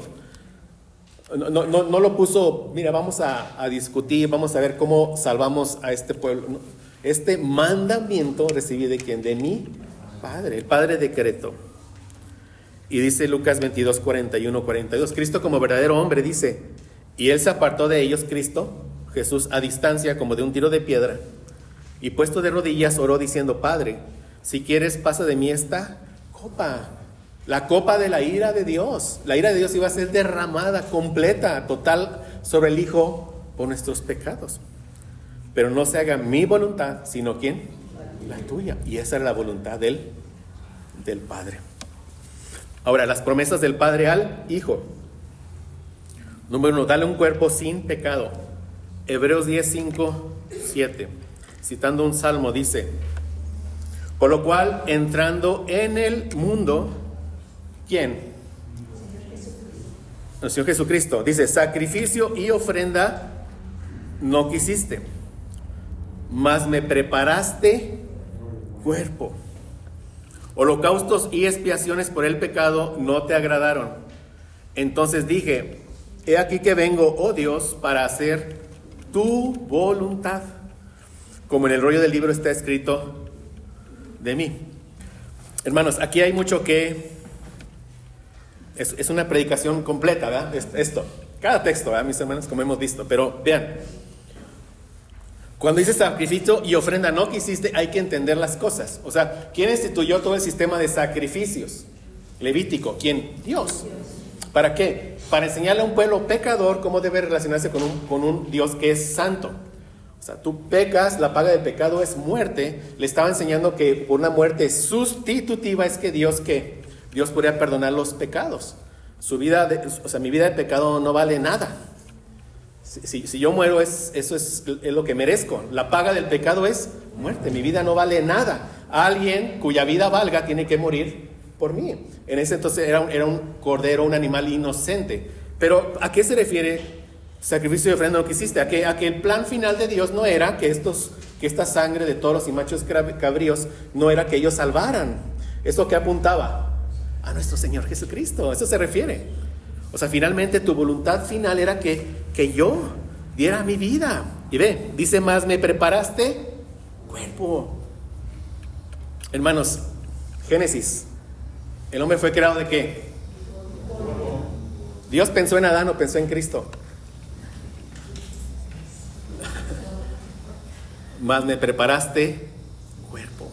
no lo puso, mira, vamos a discutir, vamos a ver cómo salvamos a este pueblo. No, este mandamiento recibí de ¿quién? De mi Padre. El Padre decretó. Y dice Lucas 22, 41, 42. Cristo como verdadero hombre dice, y Él se apartó de ellos, Cristo, Jesús, a distancia como de un tiro de piedra, y puesto de rodillas oró diciendo, Padre, si quieres, pasa de mí esta copa, la copa de la ira de Dios. La ira de Dios iba a ser derramada, completa, total, sobre el Hijo por nuestros pecados. Pero no se haga mi voluntad, sino ¿quién? La tuya. Y esa es la voluntad del Padre. Ahora, las promesas del Padre al Hijo. Número 1, dale un cuerpo sin pecado. Hebreos 10, 5, 7. Citando un salmo, dice, por lo cual, entrando en el mundo, ¿quién? El Señor Jesucristo. Dice, sacrificio y ofrenda no quisiste, mas me preparaste cuerpo. Holocaustos y expiaciones por el pecado no te agradaron. Entonces dije, he aquí que vengo, oh Dios, para hacer tu voluntad, como en el rollo del libro está escrito de mí. Hermanos, aquí hay mucho que... Es una predicación completa, ¿verdad? Esto, cada texto, ¿verdad, mis hermanos? Como hemos visto, pero vean, cuando dice sacrificio y ofrenda no quisiste, hay que entender las cosas. O sea, ¿quién instituyó todo el sistema de sacrificios? Levítico, ¿quién? Dios. ¿Para qué? Para enseñarle a un pueblo pecador cómo debe relacionarse con un Dios que es santo. O sea, tú pecas, la paga del pecado es muerte. Le estaba enseñando que por una muerte sustitutiva es que Dios podría perdonar los pecados. Mi vida de pecado no vale nada. Si yo muero, eso es lo que merezco. La paga del pecado es muerte. Mi vida no vale nada. alguien cuya vida valga tiene que morir por mí. En ese entonces era un cordero, un animal inocente. Pero ¿a qué se refiere sacrificio de ofrenda no quisiste? A que el plan final de Dios no era que esta sangre de toros y machos cabríos no era que ellos salvaran. ¿Eso que apuntaba? A nuestro Señor Jesucristo. Eso se refiere. O sea, finalmente tu voluntad final era que yo diera mi vida. Y ve, dice más, me preparaste cuerpo. Hermanos, Génesis, ¿el hombre fue creado de qué? ¿Dios pensó en Adán o pensó en Cristo? Más me preparaste cuerpo.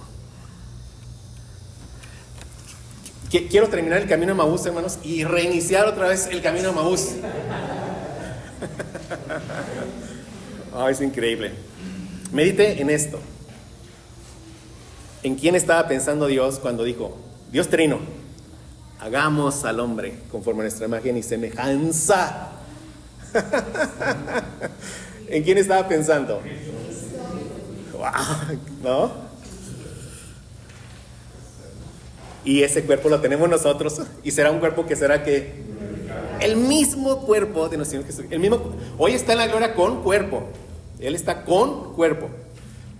Quiero terminar el camino de Emaús, hermanos, y reiniciar otra vez el camino de Emaús. Es increíble. Medite en esto. ¿En quién estaba pensando Dios cuando dijo, Dios Trino, hagamos al hombre conforme a nuestra imagen y semejanza? ¿En quién estaba pensando? ¿No? Y ese cuerpo lo tenemos nosotros. Y será un cuerpo que será que el mismo cuerpo de nuestro Señor Jesús. Hoy está en la gloria con cuerpo. Él está con cuerpo.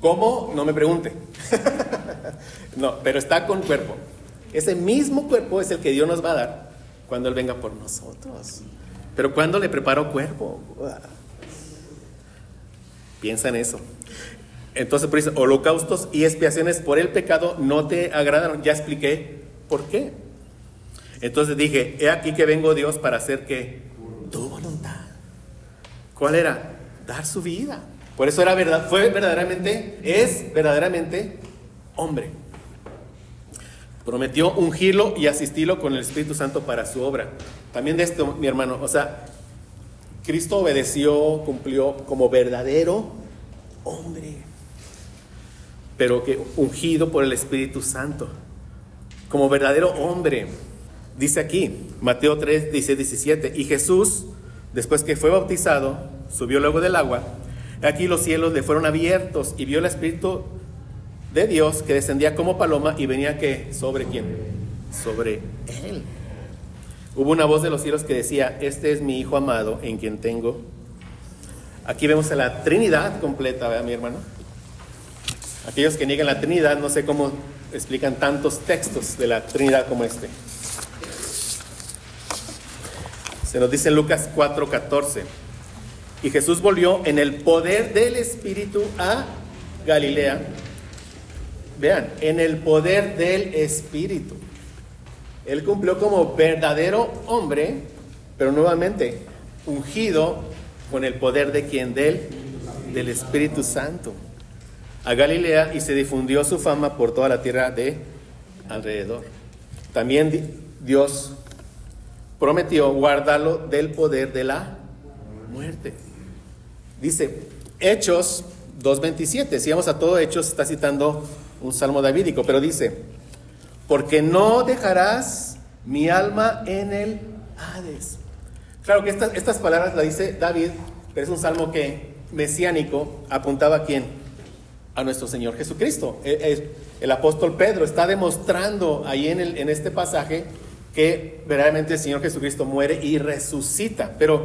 ¿Cómo? No me pregunte. No, pero está con cuerpo. Ese mismo cuerpo es el que Dios nos va a dar cuando Él venga por nosotros. Pero ¿cuándo le preparó cuerpo? Piensa en eso. Entonces, por eso, holocaustos y expiaciones por el pecado no te agradaron. Ya expliqué por qué. Entonces dije, he aquí que vengo, Dios, para hacer que tu voluntad. ¿Cuál era? Dar su vida. Por eso es verdaderamente hombre. Prometió ungirlo y asistirlo con el Espíritu Santo para su obra. También de esto, mi hermano, Cristo obedeció, cumplió como verdadero hombre, pero que ungido por el Espíritu Santo, como verdadero hombre. Dice aquí, Mateo 3, dice 17, y Jesús, después que fue bautizado, subió luego del agua. Aquí los cielos le fueron abiertos y vio el Espíritu de Dios que descendía como paloma y venía que ¿sobre quién? Sobre él. Hubo una voz de los cielos que decía, este es mi Hijo amado en quien tengo. Aquí vemos a la Trinidad completa, ¿verdad, mi hermano? Aquellos que niegan la Trinidad, no sé cómo explican tantos textos de la Trinidad como este. Se nos dice en Lucas 4:14. Y Jesús volvió en el poder del Espíritu a Galilea. Vean, en el poder del Espíritu. Él cumplió como verdadero hombre, pero nuevamente ungido con el poder de ¿quién? Del Espíritu Santo. A Galilea, y se difundió su fama por toda la tierra de alrededor. También Dios prometió guardarlo del poder de la muerte. Dice Hechos 2:27. Si vamos a todo Hechos, está citando un salmo davídico, pero dice, porque no dejarás mi alma en el Hades. Claro que estas palabras las dice David, pero es un salmo que mesiánico apuntaba a ¿quién? A nuestro Señor Jesucristo. El apóstol Pedro está demostrando ahí en este pasaje que verdaderamente el Señor Jesucristo muere y resucita, pero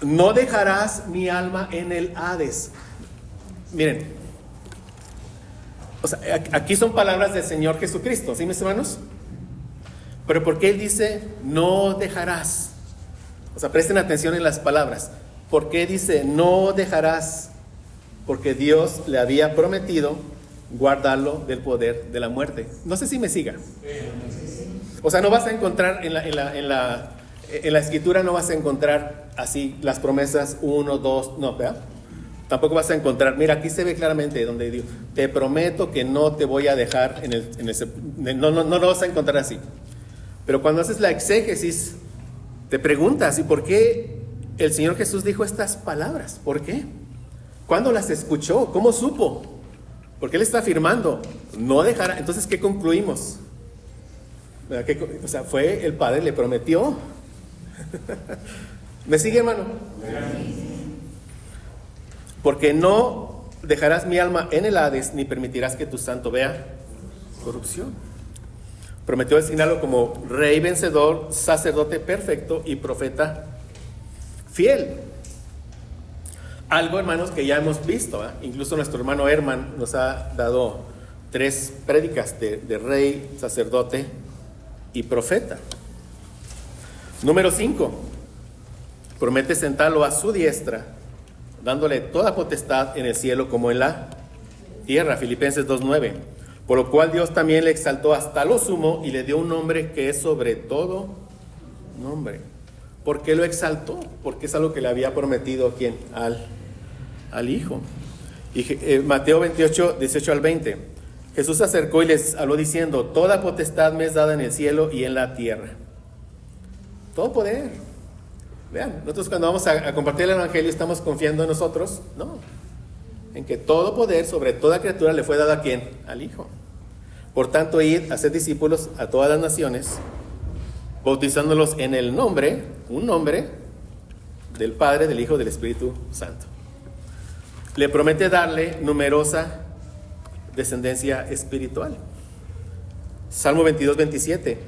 no dejarás mi alma en el Hades. Miren, aquí son palabras del Señor Jesucristo, ¿sí, mis hermanos? Pero ¿por qué Él dice no dejarás? Presten atención en las palabras. ¿Por qué dice no dejarás? Porque Dios le había prometido guardarlo del poder de la muerte. No sé si me siga. No vas a encontrar en la escritura, no vas a encontrar así las promesas 1, 2, no, ¿verdad? Tampoco vas a encontrar, mira, aquí se ve claramente donde Dios, te prometo que no te voy a dejar no lo vas a encontrar así. Pero cuando haces la exégesis, te preguntas, ¿y por qué el Señor Jesús dijo estas palabras? ¿Por qué? ¿Cuándo las escuchó? ¿Cómo supo? Porque Él está afirmando, no dejará. Entonces, ¿qué concluimos? Fue el Padre, le prometió. ¿Me sigue, hermano? Porque no dejarás mi alma en el Hades, ni permitirás que tu santo vea corrupción. Prometió designarlo como rey vencedor, sacerdote perfecto y profeta fiel. Algo, hermanos, que ya hemos visto, ¿eh? Incluso nuestro hermano Herman nos ha dado 3 prédicas de rey, sacerdote y profeta. Número 5. Promete sentarlo a su diestra, dándole toda potestad en el cielo como en la tierra. Filipenses 2:9. Por lo cual Dios también le exaltó hasta lo sumo y le dio un nombre que es sobre todo nombre. ¿Por qué lo exaltó? Porque es algo que le había prometido ¿a quién? Al Hijo. Y Mateo 28, 18 al 20. Jesús se acercó y les habló diciendo: toda potestad me es dada en el cielo y en la tierra. Todo poder. Vean, nosotros cuando vamos a compartir el evangelio estamos confiando en nosotros, no, en que todo poder sobre toda criatura le fue dado ¿a quién? Al Hijo. Por tanto, id a ser discípulos a todas las naciones, bautizándolos en el nombre, un nombre del Padre, del Hijo, del Espíritu Santo. Le promete darle numerosa descendencia espiritual. Salmo 22, 27.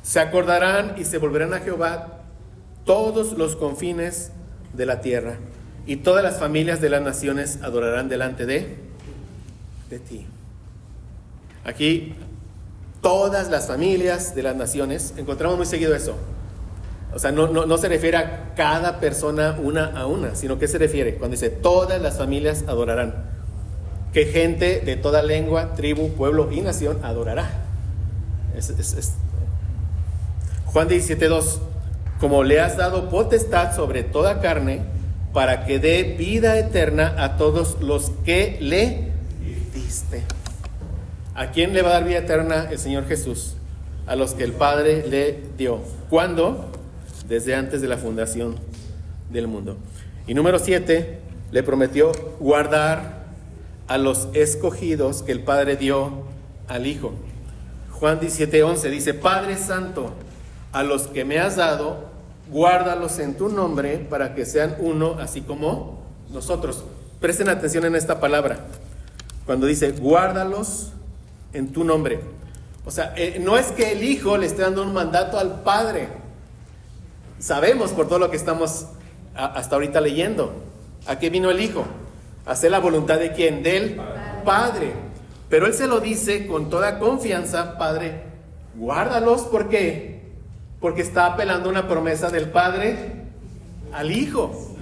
Se acordarán y se volverán a Jehová todos los confines de la tierra, y todas las familias de las naciones adorarán delante de ti. Aquí, todas las familias de las naciones, encontramos muy seguido eso. O sea, no se refiere a cada persona una a una, sino que se refiere cuando dice todas las familias adorarán. Que gente de toda lengua, tribu, pueblo y nación adorará. Juan 17:2. Como le has dado potestad sobre toda carne, para que dé vida eterna a todos los que le diste. ¿A quién le va a dar vida eterna el Señor Jesús? A los que el Padre le dio. ¿Cuándo? Desde antes de la fundación del mundo. Y número 7, le prometió guardar a los escogidos que el Padre dio al Hijo. Juan 17:11 dice: Padre Santo, a los que me has dado, guárdalos en tu nombre para que sean uno, así como nosotros. Presten atención en esta palabra. Cuando dice guárdalos en tu nombre. O sea, no es que el Hijo le esté dando un mandato al Padre. Sabemos por todo lo que estamos hasta ahorita leyendo. ¿A qué vino el Hijo? A hacer la voluntad de ¿quién? Del Padre. Pero Él se lo dice con toda confianza: Padre, guárdalos. ¿Por qué? Porque está apelando a una promesa del Padre al Hijo.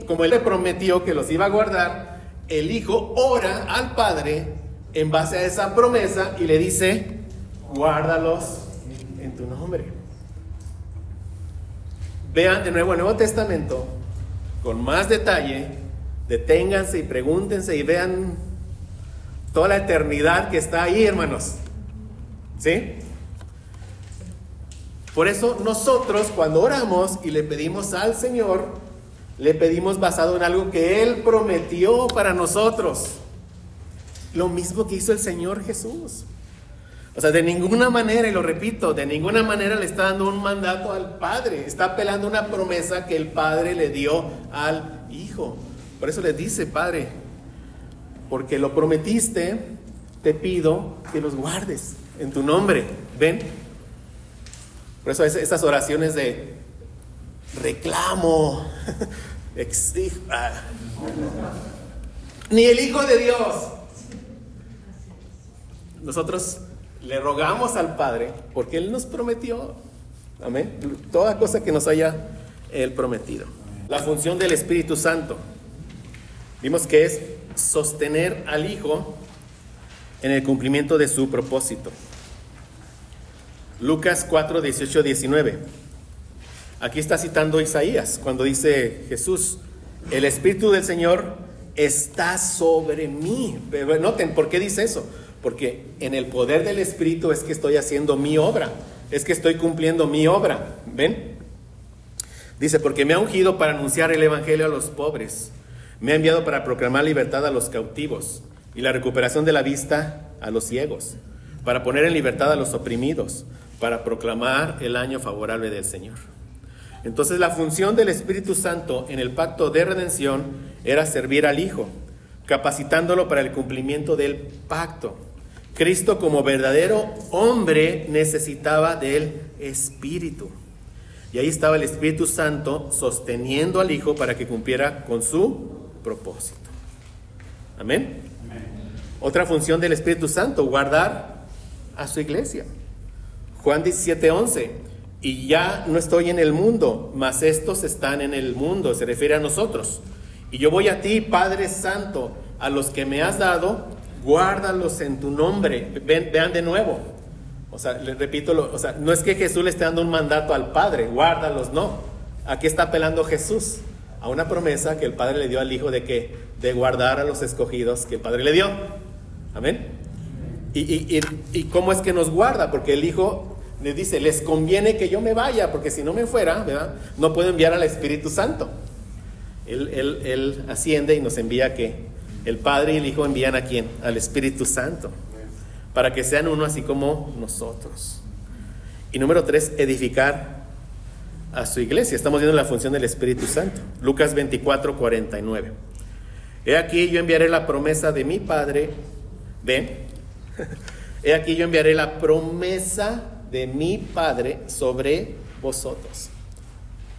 Como Él le prometió que los iba a guardar, el Hijo ora al Padre en base a esa promesa y le dice: guárdalos en tu nombre. Vean de nuevo el Nuevo Testamento con más detalle, deténganse y pregúntense y vean toda la eternidad que está ahí, hermanos. ¿Sí? Por eso nosotros cuando oramos y le pedimos al Señor, le pedimos basado en algo que Él prometió para nosotros. Lo mismo que hizo el Señor Jesús. O sea, de ninguna manera, y lo repito, de ninguna manera le está dando un mandato al Padre. Está apelando a una promesa que el Padre le dio al Hijo. Por eso le dice: Padre, porque lo prometiste, te pido que los guardes en tu nombre. ¿Ven? Por eso estas oraciones de reclamo, ni el Hijo de Dios. Nosotros le rogamos al Padre porque Él nos prometió, amén, toda cosa que nos haya Él prometido. La función del Espíritu Santo, vimos que es sostener al Hijo en el cumplimiento de su propósito. Lucas 4, 18, 19. Aquí está citando Isaías cuando dice Jesús: el Espíritu del Señor está sobre mí. Pero noten, ¿por qué dice eso? Porque en el poder del Espíritu es que estoy haciendo mi obra, es que estoy cumpliendo mi obra. ¿Ven? Dice: porque me ha ungido para anunciar el Evangelio a los pobres, me ha enviado para proclamar libertad a los cautivos y la recuperación de la vista a los ciegos, para poner en libertad a los oprimidos, para proclamar el año favorable del Señor. Entonces la función del Espíritu Santo en el pacto de redención era servir al Hijo, capacitándolo para el cumplimiento del pacto. Cristo como verdadero hombre necesitaba del Espíritu. Y ahí estaba el Espíritu Santo sosteniendo al Hijo para que cumpliera con su propósito. Amén. Amén. Otra función del Espíritu Santo, guardar a su iglesia. Juan 17:11. Y ya no estoy en el mundo, mas estos están en el mundo. Se refiere a nosotros. Y yo voy a ti, Padre Santo, a los que me has dado, guárdalos en tu nombre. Vean de nuevo. O sea, les repito, no es que Jesús le esté dando un mandato al Padre, guárdalos, no. Aquí está apelando Jesús a una promesa que el Padre le dio al Hijo de guardar a los escogidos que el Padre le dio. Amén. ¿Y cómo es que nos guarda? Porque el Hijo les dice, les conviene que yo me vaya, porque si no me fuera, ¿verdad?, no puedo enviar al Espíritu Santo. Él asciende y nos envía que el Padre y el Hijo envían ¿a quién? Al Espíritu Santo, para que sean uno así como nosotros. Y número 3, edificar a su iglesia. Estamos viendo la función del Espíritu Santo. Lucas 24:49. He aquí yo enviaré la promesa de mi Padre. ¿Ven? He aquí yo enviaré la promesa de mi Padre sobre vosotros.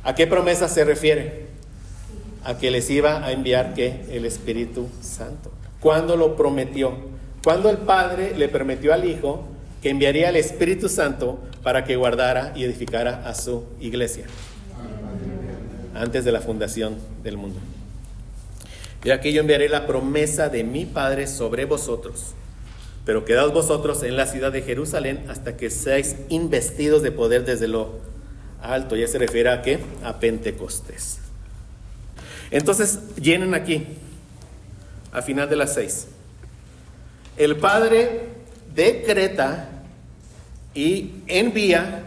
¿A qué promesa se refiere? A que les iba a enviar ¿qué? El Espíritu Santo. ¿Cuándo lo prometió? Cuando el Padre le prometió al Hijo que enviaría el Espíritu Santo para que guardara y edificara a su iglesia. Antes de la fundación del mundo. Y aquí yo enviaré la promesa de mi Padre sobre vosotros. Pero quedaos vosotros en la ciudad de Jerusalén hasta que seáis investidos de poder desde lo alto. Ya se refiere a ¿qué? A Pentecostés. Entonces, llenen aquí, a final de las 6. El Padre decreta y envía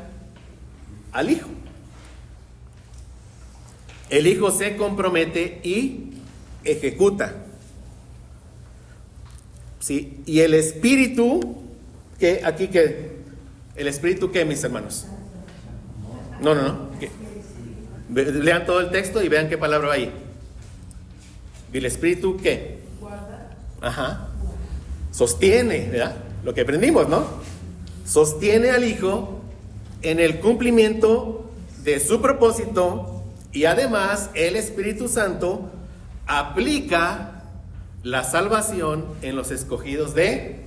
al Hijo. El Hijo se compromete y ejecuta. ¿Sí? Y el Espíritu, ¿el Espíritu qué, mis hermanos? No. ¿Qué? Lean todo el texto y vean qué palabra hay. ¿Y el Espíritu qué? Ajá. Sostiene, ¿verdad? Lo que aprendimos, ¿no? Sostiene al Hijo en el cumplimiento de su propósito y además el Espíritu Santo aplica la salvación en los escogidos de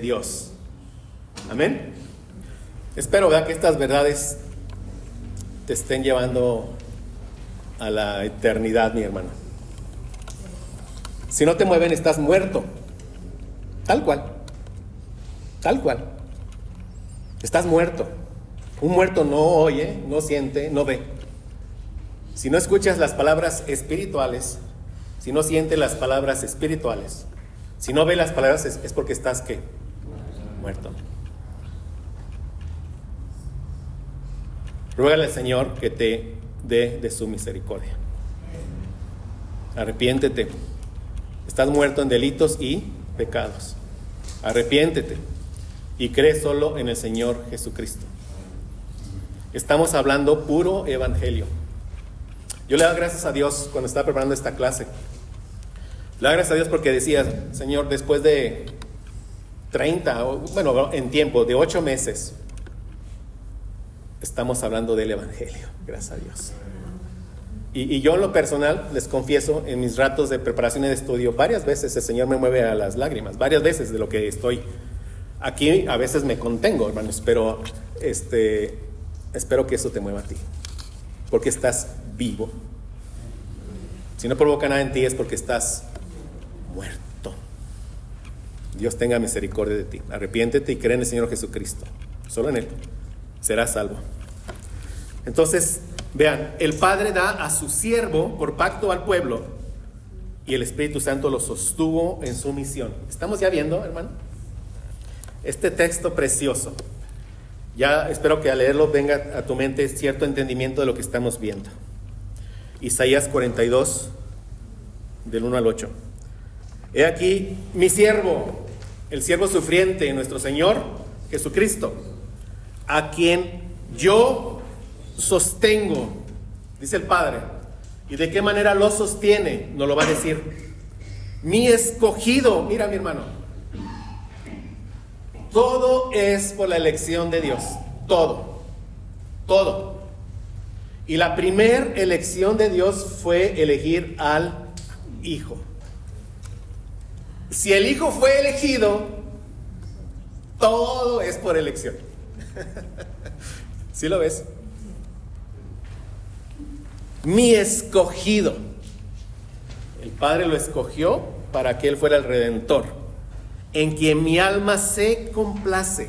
Dios. Amén. Espero, ¿verdad?, que estas verdades te estén llevando a la eternidad, mi hermano. Si no te mueven, estás muerto. Tal cual. Estás muerto. Un muerto no oye, no siente, no ve. Si no escuchas las palabras espirituales, si no sientes las palabras espirituales, si no ves las palabras, es porque estás ¿qué? Muerto. Ruégale al Señor que te dé de su misericordia. Arrepiéntete. Estás muerto en delitos y pecados. Arrepiéntete y cree solo en el Señor Jesucristo. Estamos hablando puro evangelio. Yo le doy gracias a Dios cuando estaba preparando esta clase. Le doy gracias a Dios porque decía, Señor, después de 8 meses, estamos hablando del evangelio. Gracias a Dios. Y yo en lo personal, les confieso, en mis ratos de preparación y de estudio, varias veces el Señor me mueve a las lágrimas, varias veces de lo que estoy aquí. A veces me contengo, hermanos, pero espero que eso te mueva a ti, porque estás vivo. Si no provoca nada en ti es porque estás muerto. Dios tenga misericordia de ti. Arrepiéntete y cree en el Señor Jesucristo. Solo en Él serás salvo. Entonces, vean, el Padre da a su siervo por pacto al pueblo y el Espíritu Santo lo sostuvo en su misión. ¿Estamos ya viendo, hermano? Este texto precioso. Ya espero que al leerlo venga a tu mente cierto entendimiento de lo que estamos viendo. Isaías 42, del 1 al 8. He aquí mi siervo, el siervo sufriente, nuestro Señor Jesucristo, a quien yo sostengo, dice el Padre. ¿Y de qué manera lo sostiene? Nos lo va a decir. Mi escogido, mira mi hermano, Todo es por la elección de Dios. Todo. Todo. Y la primer elección de Dios fue elegir al Hijo. Si el Hijo fue elegido, todo es por elección. ¿Sí lo ves? Mi escogido. El Padre lo escogió para que Él fuera el Redentor, en quien mi alma se complace.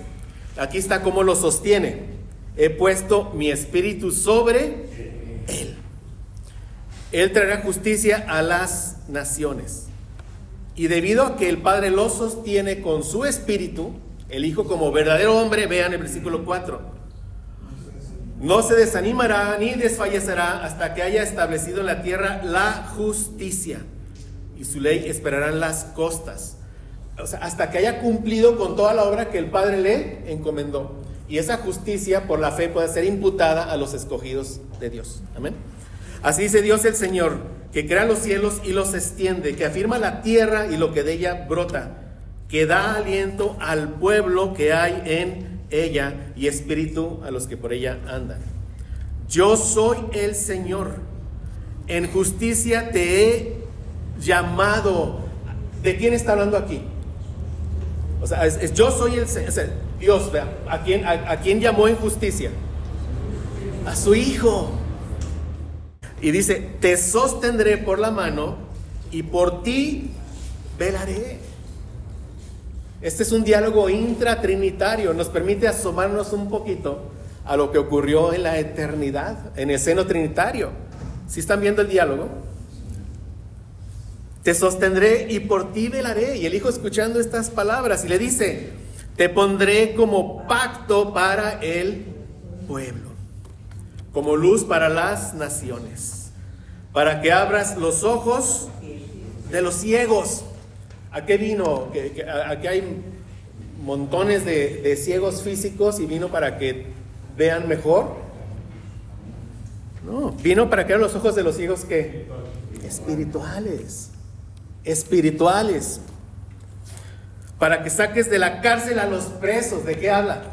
Aquí está cómo lo sostiene. He puesto mi espíritu sobre Él. Él traerá justicia a las naciones. Y debido a que el Padre lo sostiene con su espíritu, el Hijo como verdadero hombre, vean el versículo 4, no se desanimará ni desfallecerá hasta que haya establecido en la tierra la justicia, y su ley esperarán las costas. O sea, hasta que haya cumplido con toda la obra que el Padre le encomendó. Y esa justicia por la fe puede ser imputada a los escogidos de Dios. Amén. Así dice Dios el Señor, que crea los cielos y los extiende, que afirma la tierra y lo que de ella brota, que da aliento al pueblo que hay en ella y espíritu a los que por ella andan. Yo soy el Señor, en justicia te he llamado. ¿De quién está hablando aquí? O sea, yo soy el Señor. O sea, Dios, vea, ¿a quién llamó en justicia? A su Hijo. Y dice, te sostendré por la mano y por ti velaré. Este es un diálogo intratrinitario, nos permite asomarnos un poquito a lo que ocurrió en la eternidad, en el seno trinitario. ¿Sí están viendo el diálogo? Te sostendré y por ti velaré. Y el Hijo escuchando estas palabras y le dice, te pondré como pacto para el pueblo, como luz para las naciones, para que abras los ojos de los ciegos. ¿A qué vino? Aquí hay montones de ciegos físicos y vino para que vean mejor. No, vino para que abran los ojos de los ciegos que espirituales, para que saques de la cárcel a los presos. ¿De qué habla?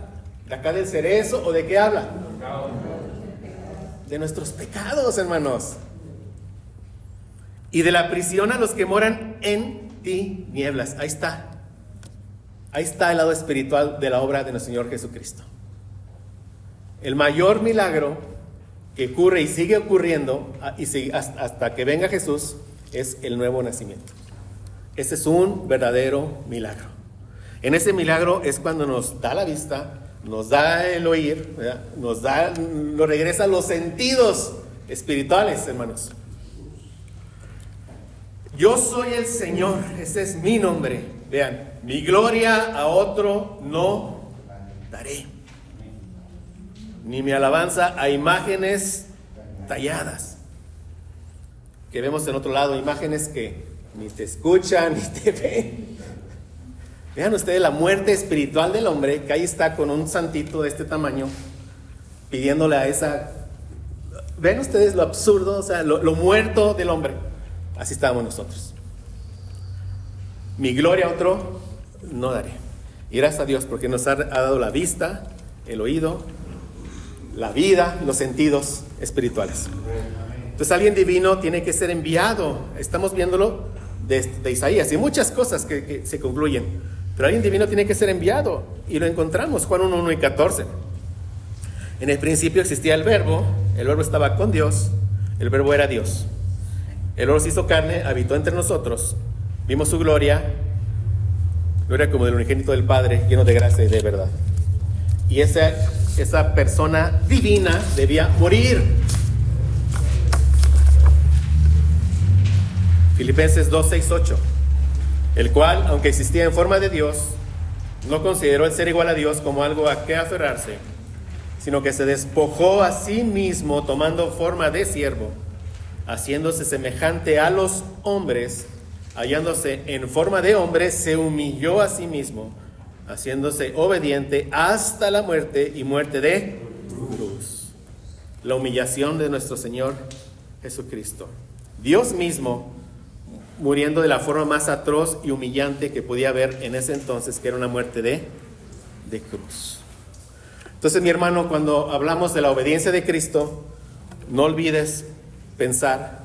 ¿De acá del Cerezo o de qué habla? De nuestros pecados, hermanos. Y de la prisión a los que moran en tinieblas. Ahí está el lado espiritual de la obra de nuestro Señor Jesucristo. El mayor milagro que ocurre y sigue ocurriendo hasta que venga Jesús es el nuevo nacimiento. Ese es un verdadero milagro. En ese milagro es cuando nos da la vista, nos da el oír, ¿verdad? Nos regresa los sentidos espirituales, hermanos. Yo soy el Señor, ese es mi nombre. Vean, mi gloria a otro no daré, ni mi alabanza a imágenes talladas. Que vemos en otro lado, imágenes que ni te escuchan, ni te ven. Vean ustedes la muerte espiritual del hombre, que ahí está con un santito de este tamaño, pidiéndole a esa... Ven ustedes lo absurdo, o sea, lo muerto del hombre. Así estábamos nosotros. Mi gloria a otro no daré. Y gracias a Dios porque nos ha dado la vista, el oído, la vida, los sentidos espirituales. Entonces alguien divino tiene que ser enviado. Estamos viéndolo de Isaías y muchas cosas que se concluyen. Pero alguien divino tiene que ser enviado. Y lo encontramos, Juan 1:1 y 14. En el principio existía el verbo estaba con Dios, el verbo era Dios. El verbo se hizo carne, habitó entre nosotros, vimos su gloria como del unigénito del Padre, lleno de gracia y de verdad. Y esa persona divina debía morir. Filipenses 2:6-8, el cual, aunque existía en forma de Dios, no consideró el ser igual a Dios como algo a que aferrarse, sino que se despojó a sí mismo, tomando forma de siervo, haciéndose semejante a los hombres, hallándose en forma de hombre, se humilló a sí mismo, haciéndose obediente hasta la muerte y muerte de cruz. La humillación de nuestro Señor Jesucristo. Dios mismo muriendo de la forma más atroz y humillante que podía haber en ese entonces, que era una muerte de de cruz. Entonces, mi hermano, cuando hablamos de la obediencia de Cristo, no olvides pensar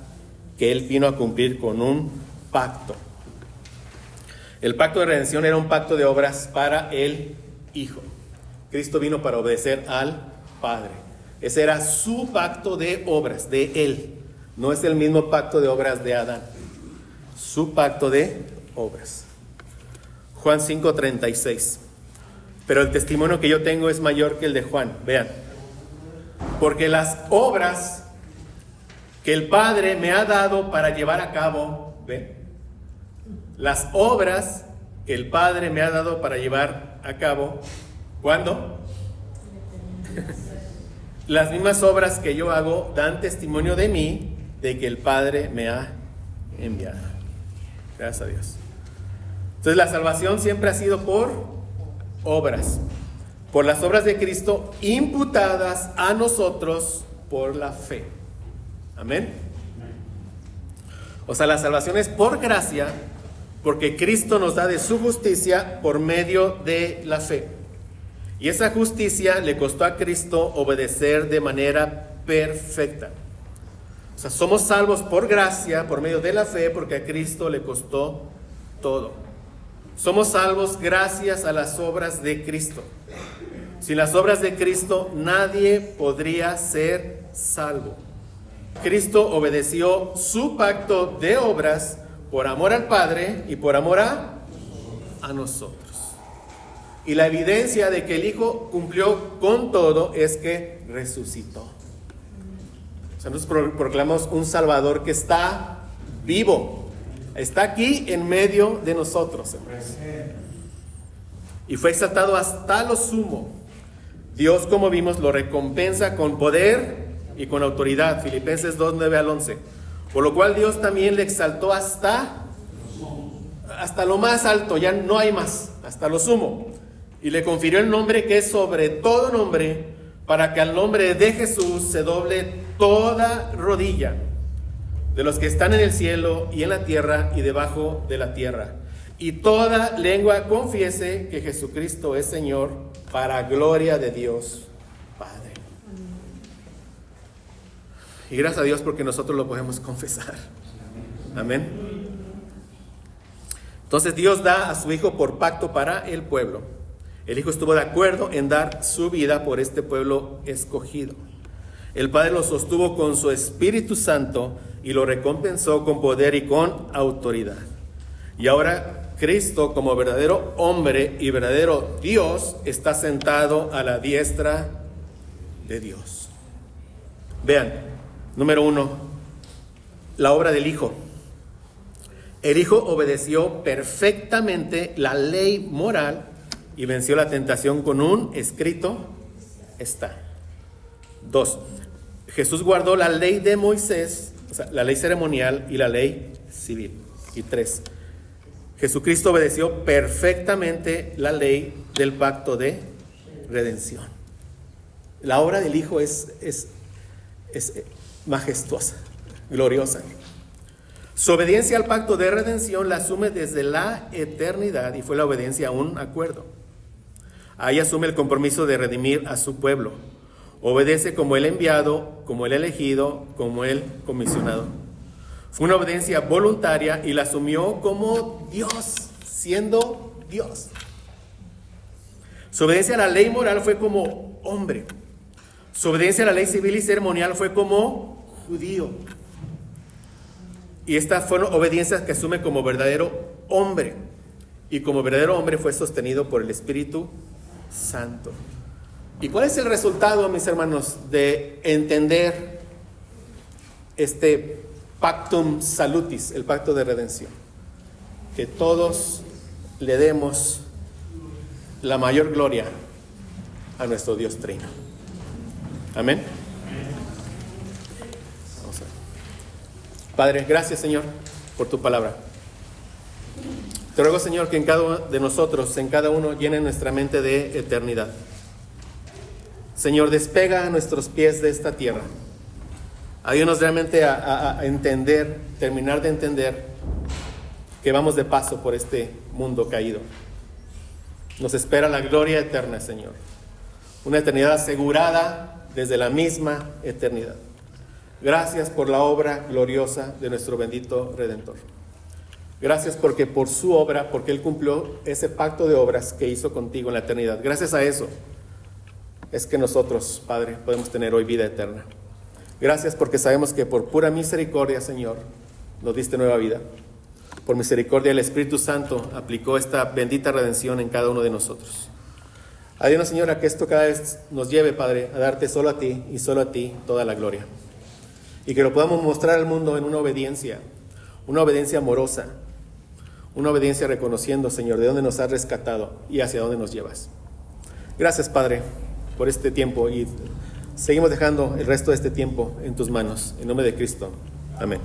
que Él vino a cumplir con un pacto. El pacto de redención era un pacto de obras para el Hijo. Cristo vino para obedecer al Padre. Ese era su pacto de obras, de Él. No es el mismo pacto de obras de Adán. Su pacto de obras. Juan 5:36. Pero el testimonio que yo tengo es mayor que el de Juan. Vean. Porque las obras que el Padre me ha dado para llevar a cabo, ¿ven? Las obras que el Padre me ha dado para llevar a cabo, ¿cuándo? Las mismas obras que yo hago dan testimonio de mí, de que el Padre me ha enviado. Gracias a Dios. Entonces la salvación siempre ha sido por obras, por las obras de Cristo imputadas a nosotros por la fe. Amén. O sea, la salvación es por gracia, porque Cristo nos da de su justicia por medio de la fe. Y esa justicia le costó a Cristo obedecer de manera perfecta. O sea, somos salvos por gracia, por medio de la fe, porque a Cristo le costó todo. Somos salvos gracias a las obras de Cristo. Sin las obras de Cristo, nadie podría ser salvo. Cristo obedeció su pacto de obras por amor al Padre y por amor a nosotros. Y la evidencia de que el Hijo cumplió con todo es que resucitó. O sea, nosotros proclamamos un Salvador que está vivo. Está aquí en medio de nosotros, hermanos. Y fue exaltado hasta lo sumo. Dios, como vimos, lo recompensa con poder y con autoridad. Filipenses 2, 9 al 11. Por lo cual Dios también le exaltó hasta lo más alto, ya no hay más, hasta lo sumo. Y le confirió el nombre que es sobre todo nombre, para que al nombre de Jesús se doble toda rodilla, de los que están en el cielo y en la tierra y debajo de la tierra. Y toda lengua confiese que Jesucristo es Señor, para gloria de Dios Padre. Y gracias a Dios porque nosotros lo podemos confesar. Amén. Entonces Dios da a su Hijo por pacto para el pueblo. El Hijo estuvo de acuerdo en dar su vida por este pueblo escogido. El Padre lo sostuvo con su Espíritu Santo y lo recompensó con poder y con autoridad. Y ahora Cristo, como verdadero hombre y verdadero Dios, está sentado a la diestra de Dios. Vean, número 1, la obra del Hijo. El Hijo obedeció perfectamente la ley moral y venció la tentación con un escrito está. 2, Jesús guardó la ley de Moisés, o sea, la ley ceremonial y la ley civil. Y 3, Jesucristo obedeció perfectamente la ley del pacto de redención. La obra del Hijo es majestuosa, gloriosa. Su obediencia al pacto de redención la asume desde la eternidad y fue la obediencia a un acuerdo. Ahí asume el compromiso de redimir a su pueblo. Obedece como el enviado, como el elegido, como el comisionado. Fue una obediencia voluntaria y la asumió como Dios, siendo Dios. Su obediencia a la ley moral fue como hombre. Su obediencia a la ley civil y ceremonial fue como judío. Y estas fueron obediencias que asume como verdadero hombre. Y como verdadero hombre fue sostenido por el Espíritu Santo. ¿Y cuál es el resultado, mis hermanos, de entender este pactum salutis, el pacto de redención? Que todos le demos la mayor gloria a nuestro Dios Trino. Amén. Vamos a ver. Padre, gracias, Señor, por tu palabra. Te ruego, Señor, que en cada uno de nosotros, en cada uno, llene nuestra mente de eternidad. Señor, despega nuestros pies de esta tierra. Ayúdanos realmente a entender, terminar de entender que vamos de paso por este mundo caído. Nos espera la gloria eterna, Señor. Una eternidad asegurada desde la misma eternidad. Gracias por la obra gloriosa de nuestro bendito Redentor. Gracias porque por su obra, porque Él cumplió ese pacto de obras que hizo contigo en la eternidad. Gracias a eso es que nosotros, Padre, podemos tener hoy vida eterna. Gracias porque sabemos que por pura misericordia, Señor, nos diste nueva vida. Por misericordia el Espíritu Santo aplicó esta bendita redención en cada uno de nosotros. Ayúdanos, Señor, a que esto cada vez nos lleve, Padre, a darte solo a ti y solo a ti toda la gloria. Y que lo podamos mostrar al mundo en una obediencia amorosa, una obediencia reconociendo, Señor, de dónde nos has rescatado y hacia dónde nos llevas. Gracias, Padre, por este tiempo y seguimos dejando el resto de este tiempo en tus manos. En nombre de Cristo. Amén.